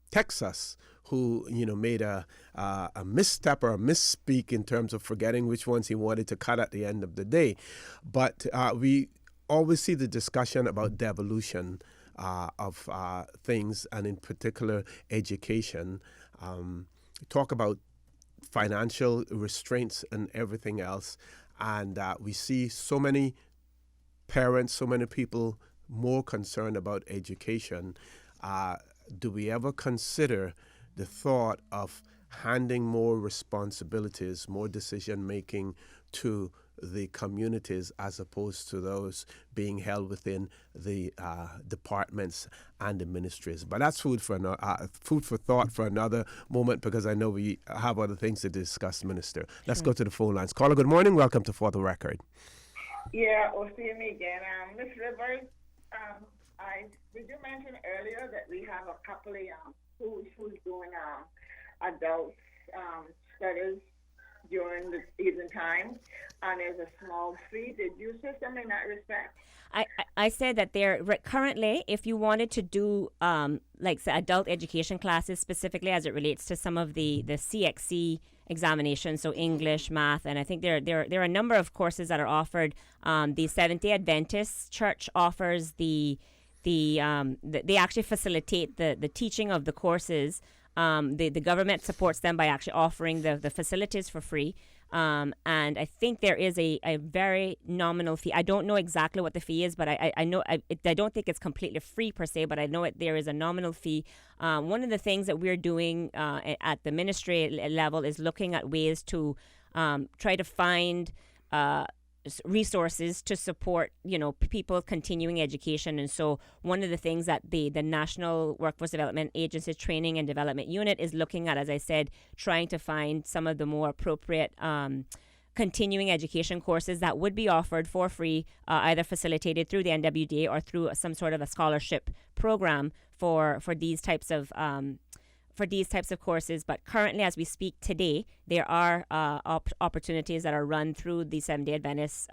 Texas, who made a misstep or a misspeak in terms of forgetting which ones he wanted to cut at the end of the day. But we always see the discussion about devolution of things, and in particular education. Talk about financial restraints and everything else, and we see so many parents, so many people more concerned about education. Do we ever consider the thought of handing more responsibilities, more decision-making to the communities as opposed to those being held within the departments and the ministries? But that's food for thought for another moment, because I know we have other things to discuss, Minister. Let's go to the phone lines. Caller, good morning. Welcome to For the Record. Yeah, we'll see me again. Ms. Rivers, did you mention earlier that we have a couple of who's doing adult studies during the evening time, and there's a small fee. Did you say something in that respect? I said that currently, if you wanted to do like say, adult education classes specifically as it relates to some of the CXC examinations, so English, math, and I think there are a number of courses that are offered. The Seventh-day Adventist Church offers they actually facilitate the teaching of the courses. The government supports them by actually offering the facilities for free. And I think there is a very nominal fee. I don't know exactly what the fee is, but I know I don't think it's completely free per se, but I know there is a nominal fee. One of the things that we're doing at the ministry level is looking at ways to try to find resources to support people continuing education. And so one of the things that the National Workforce Development Agency's Training and Development Unit is looking at, as I said, trying to find some of the more appropriate continuing education courses that would be offered for free, either facilitated through the NWDA or through some sort of a scholarship program for these types of courses. But currently, as we speak today, there are opportunities that are run through the Seventh-day Adventist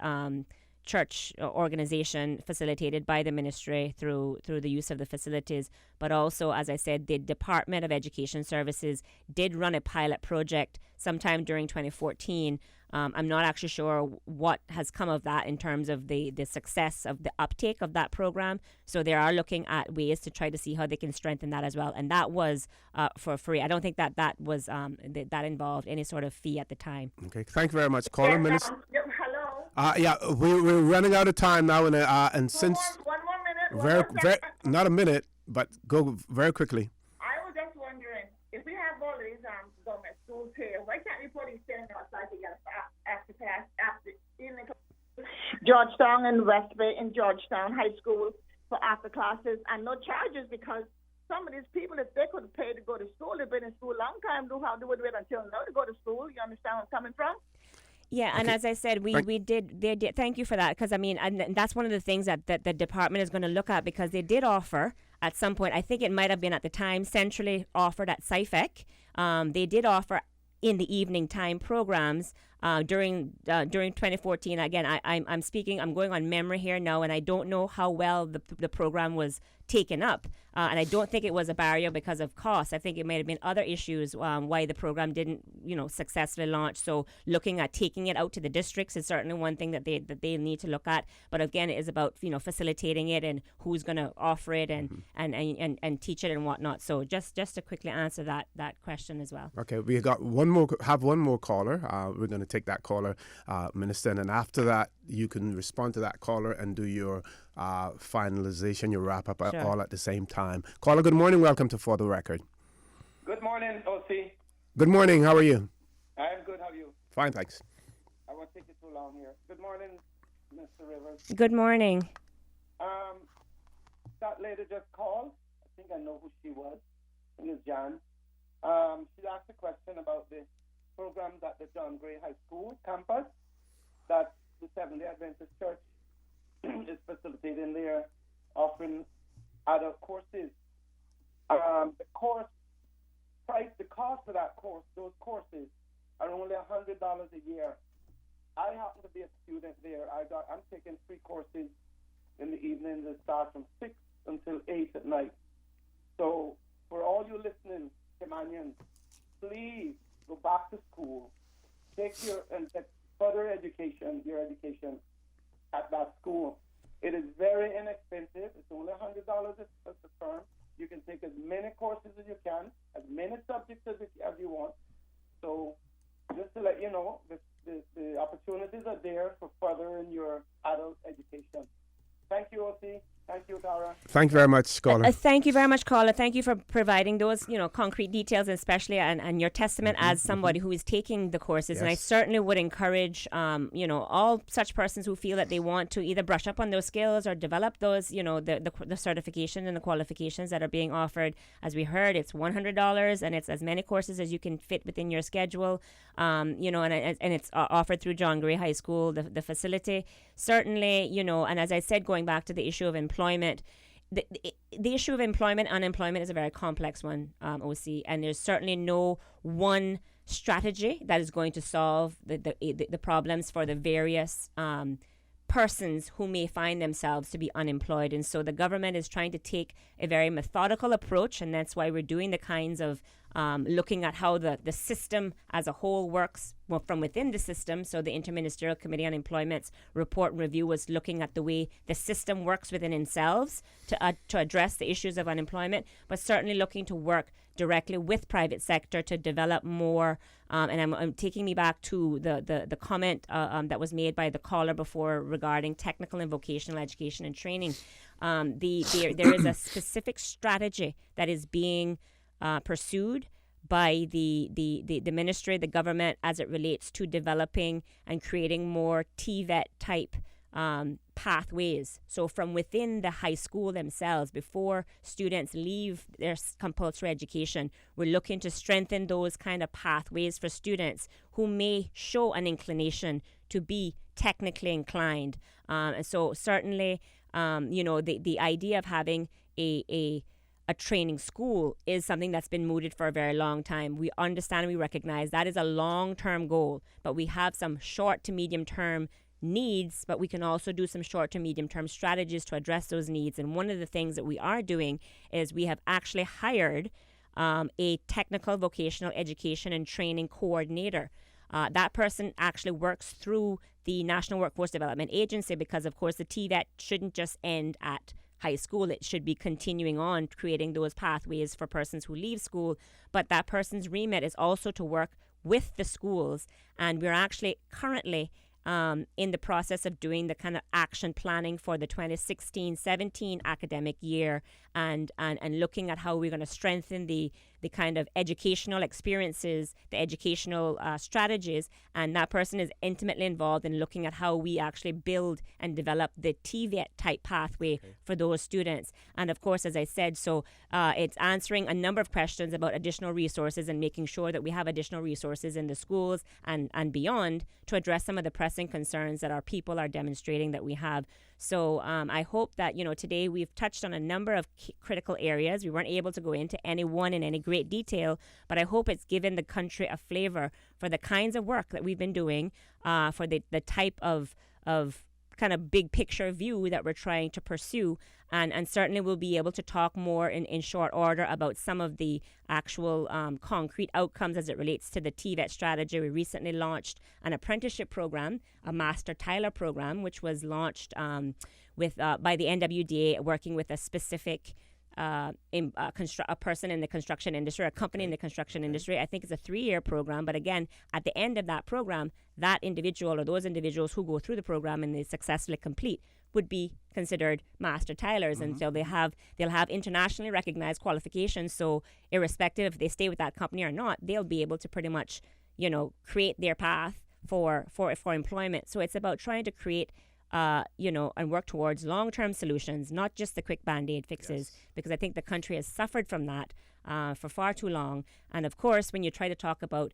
church organization facilitated by the ministry through the use of the facilities. But also, as I said, the Department of Education Services did run a pilot project sometime during 2014. I'm not actually sure what has come of that in terms of the success of the uptake of that program. So they are looking at ways to try to see how they can strengthen that as well. And that was for free. I don't think that was that involved any sort of fee at the time. Okay, thank you very much. Caller, Minister. Hello. We're running out of time now, and since one more minute. very not a minute, but go very quickly. I was just wondering, if we have all these government schools here, why can't we put these standing outside together after evening? Georgetown and West Bay in Georgetown High School for after classes and no charges, because some of these people, if they could pay to go to school, they've been in school a long time, how they would wait until now to go to school. You understand where I'm coming from? Yeah, and as I said, they did. Thank you for that, because I mean, and that's one of the things that the department is going to look at, because they did offer at some point. I think it might have been at the time centrally offered at SciFec. They did offer in the evening time programs during 2014. Again, I'm going on memory here now, and I don't know how well the program was taken up. And I don't think it was a barrier because of cost. I think it may have been other issues why the program didn't, successfully launch. So looking at taking it out to the districts is certainly one thing that they need to look at. But again, it is about facilitating it and who's going to offer it and teach it and whatnot. So just to quickly answer that question as well. Okay, we got one more caller. We're going to take that caller, Minister, and then after that you can respond to that caller and do your finalization, your wrap up, Sure. all at the same time. Caller, good morning. Welcome to For the Record. Good morning, OC. Good morning. How are you? I'm good. How are you? Fine, thanks. I won't take you too long here. Good morning, Mr. Rivers. Good morning. That lady just called. I think I know who she was. I think it's Jan. She asked a question about the programs at the John Gray High School campus that the Seventh-day Adventist Church is facilitating there, offering adult courses. The course price, the cost of those courses are only $100 a year. I happen to be a student there. I'm taking 3 courses in the evening that start from 6 until 8 at night. So for all you listening, Caymanians, please go back to school. Take further your education at that school. It is very inexpensive. It's only $100 a term. You can take as many courses as you can, as many subjects as you want. So just to let you know, the opportunities are there for furthering your adult education. Thank you, OC. Thank you, Tara. Thank you very much, caller. Thank you very much, caller. Thank you for providing those, concrete details, especially and your testament as somebody who is taking the courses. Yes. And I certainly would encourage, all such persons who feel that they want to either brush up on those skills or develop those, the certification and the qualifications that are being offered. As we heard, it's $100 and it's as many courses as you can fit within your schedule. And it's offered through John Gray High School, the facility. Certainly, and as I said, going back to the issue of employment, the issue of unemployment is a very complex one, OC, and there's certainly no one strategy that is going to solve the problems for the various persons who may find themselves to be unemployed. And so the government is trying to take a very methodical approach, and that's why we're doing the kinds of looking at how the system as a whole works from within the system. So the Interministerial Committee on Employment's report and review was looking at the way the system works within themselves to address the issues of unemployment, but certainly looking to work directly with private sector to develop more. And I'm taking me back to the comment that was made by the caller before regarding technical and vocational education and training. There is a specific strategy that is being pursued by the ministry, the government, as it relates to developing and creating more TVET type pathways. So from within the high school themselves, before students leave their compulsory education, we're looking to strengthen those kind of pathways for students who may show an inclination to be technically inclined. And so certainly, the idea of having a training school is something that's been mooted for a very long time. We understand and we recognize that is a long-term goal, but we have some short to medium-term needs, but we can also do some short to medium-term strategies to address those needs. And one of the things that we are doing is we have actually hired a technical vocational education and training coordinator. That person actually works through the National Workforce Development Agency because, of course, the TVET shouldn't just end at high school. It should be continuing on creating those pathways for persons who leave school. But that person's remit is also to work with the schools. And we're actually currently in the process of doing the kind of action planning for the 2016-17 academic year and looking at how we're going to strengthen the kind of educational experiences, the educational strategies. And that person is intimately involved in looking at how we actually build and develop the TVET type pathway for those students. And of course, as I said, so it's answering a number of questions about additional resources and making sure that we have additional resources in the schools and beyond to address some of the pressing concerns that our people are demonstrating that we have. So I hope that, today we've touched on a number of critical areas. We weren't able to go into any one in any great detail, but I hope it's given the country a flavor for the kinds of work that we've been doing, for the type of kind of big picture view that we're trying to pursue. And certainly we'll be able to talk more in short order about some of the actual concrete outcomes as it relates to the TVET strategy. We recently launched an apprenticeship program, a Master Tyler program, which was launched by the NWDA, working with a specific a person in the construction industry, a company in the construction industry. I think it's a 3-year program, but again, at the end of that program, that individual or those individuals who go through the program and they successfully complete would be considered master tilers, and so they'll have internationally recognized qualifications. So irrespective if they stay with that company or not, they'll be able to pretty much, create their path for employment. So it's about trying to create and work towards long-term solutions, not just the quick Band-Aid fixes, because I think the country has suffered from that for far too long. And of course, when you try to talk about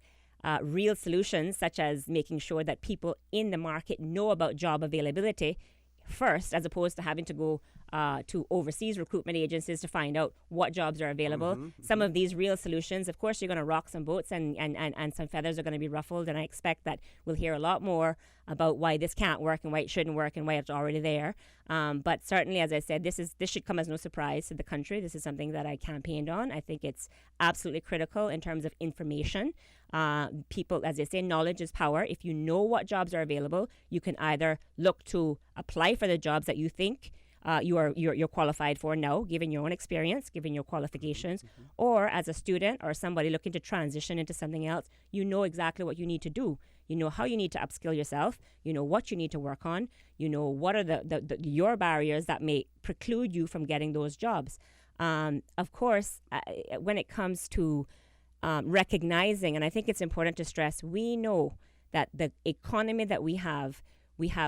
real solutions, such as making sure that people in the market know about job availability first, as opposed to having to go to overseas recruitment agencies to find out what jobs are available. Some of these real solutions, of course, you're going to rock some boats and some feathers are going to be ruffled. And I expect that we'll hear a lot more about why this can't work and why it shouldn't work and why it's already there. But certainly, as I said, this should come as no surprise to the country. This is something that I campaigned on. I think it's absolutely critical in terms of information. People, as they say, knowledge is power. If you know what jobs are available, you can either look to apply for the jobs that you think you're qualified for now, given your own experience, given your qualifications, or as a student or somebody looking to transition into something else, you know exactly what you need to do. You know how you need to upskill yourself. You know what you need to work on. You know what are your barriers that may preclude you from getting those jobs. Of course, when it comes to recognizing, and I think it's important to stress, we know that the economy that we have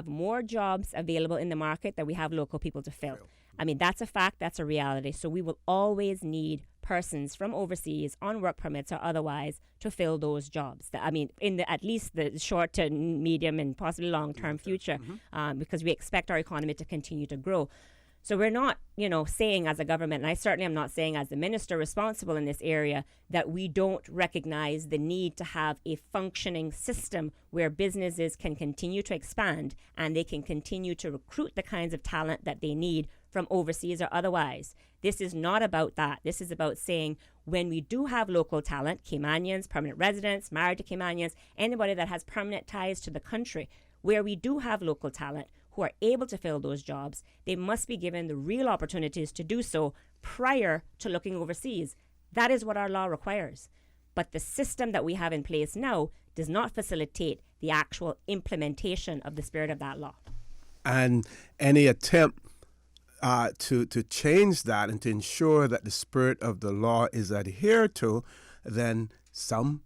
more jobs available in the market than we have local people to fill. I mean, that's a fact, that's a reality. So we will always need persons from overseas on work permits or otherwise to fill those jobs. I mean, in at least the short to medium and possibly long-term future, because we expect our economy to continue to grow. So we're not, saying as a government, and I certainly am not saying as the minister responsible in this area, that we don't recognize the need to have a functioning system where businesses can continue to expand and they can continue to recruit the kinds of talent that they need from overseas or otherwise. This is not about that. This is about saying when we do have local talent, Caymanians, permanent residents, married to Caymanians, anybody that has permanent ties to the country, where we do have local talent who are able to fill those jobs, they must be given the real opportunities to do so prior to looking overseas. That is what our law requires. But the system that we have in place now does not facilitate the actual implementation of the spirit of that law. And any attempt to change that and to ensure that the spirit of the law is adhered to, then some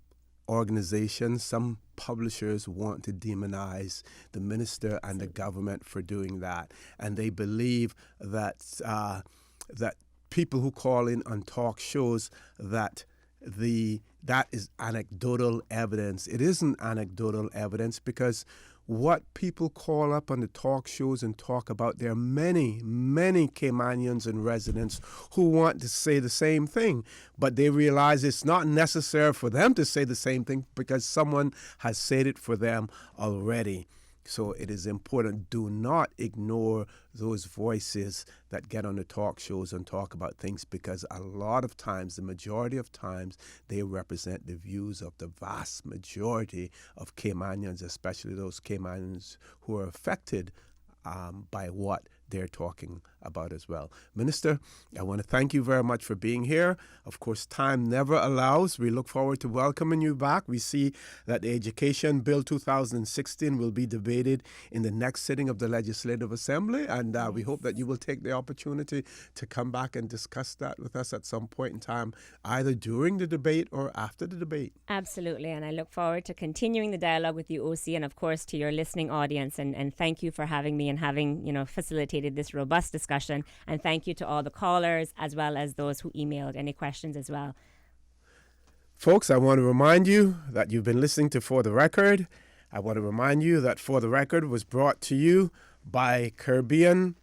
organizations, some publishers want to demonize the minister and the government for doing that. And they believe that that people who call in on talk shows that is anecdotal evidence. It isn't anecdotal evidence, because what people call up on the talk shows and talk about, there are many, many Caymanians and residents who want to say the same thing, but they realize it's not necessary for them to say the same thing because someone has said it for them already. So it is important. Do not ignore those voices that get on the talk shows and talk about things, because a lot of times, the majority of times, they represent the views of the vast majority of Caymanians, especially those Caymanians who are affected by what they're talking about as well. Minister, I want to thank you very much for being here. Of course, time never allows. We look forward to welcoming you back. We see that the Education Bill 2016 will be debated in the next sitting of the Legislative Assembly, and we hope that you will take the opportunity to come back and discuss that with us at some point in time, either during the debate or after the debate. Absolutely, and I look forward to continuing the dialogue with you, OC, and of course to your listening audience, and thank you for having me and having facilitated this robust discussion, and thank you to all the callers as well as those who emailed any questions as well. Folks, I want to remind you that you've been listening to For the Record. I want to remind you that For the Record was brought to you by Caribbean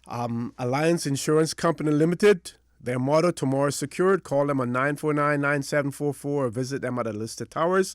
Alliance Insurance Company Limited. Their motto, tomorrow is secured. Call them on 949-9744 or visit them at Alista Towers.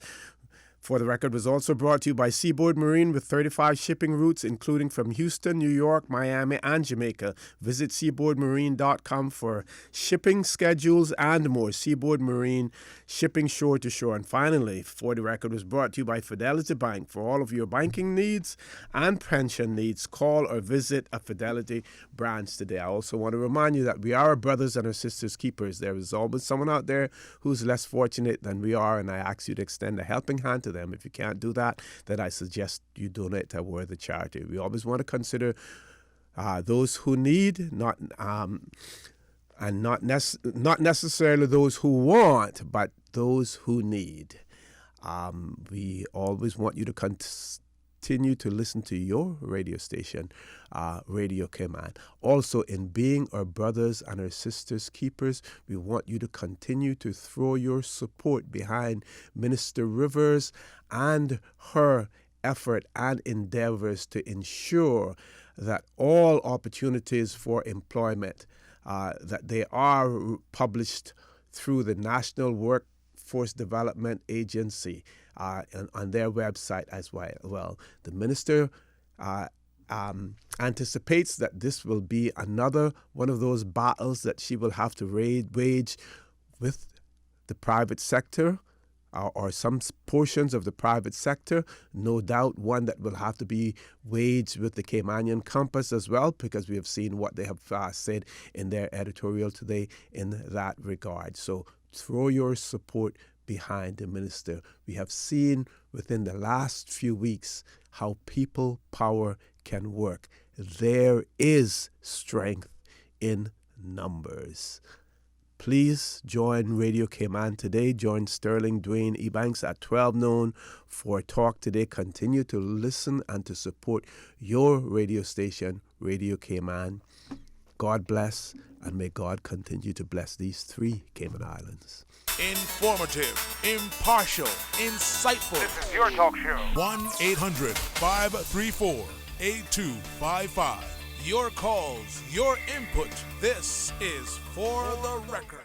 For the Record was also brought to you by Seaboard Marine with 35 shipping routes, including from Houston, New York, Miami, and Jamaica. Visit seaboardmarine.com for shipping schedules and more. Seaboard Marine, shipping shore to shore. And finally, For the Record was brought to you by Fidelity Bank. For all of your banking needs and pension needs, call or visit a Fidelity branch today. I also want to remind you that we are our brothers and our sisters' keepers. There is always someone out there who's less fortunate than we are, and I ask you to extend a helping hand to them. If you can't do that, then I suggest you donate to a worthy charity. We always want to consider those who need, not necessarily those who want, but those who need. We always want you to continue to listen to your radio station, Radio Cayman. Also, in being our brothers and our sisters' keepers, we want you to continue to throw your support behind Minister Rivers and her effort and endeavors to ensure that all opportunities for employment, that they are published through the National Workforce Development Agency on their website as well. The minister anticipates that this will be another one of those battles that she will have to wage with the private sector or some portions of the private sector. No doubt one that will have to be waged with the Caymanian Compass as well, because we have seen what they have said in their editorial today in that regard. So throw your support behind the minister. We have seen within the last few weeks how people power can work. There is strength in numbers. Please join Radio Cayman today. Join Sterling Dwayne Ebanks at 12 noon for Talk Today. Continue to listen and to support your radio station, Radio Cayman. God bless, and may God continue to bless these 3 Cayman Islands. Informative, impartial, insightful. This is your talk show. 1-800-534-8255. Your calls, your input. This is For the Record.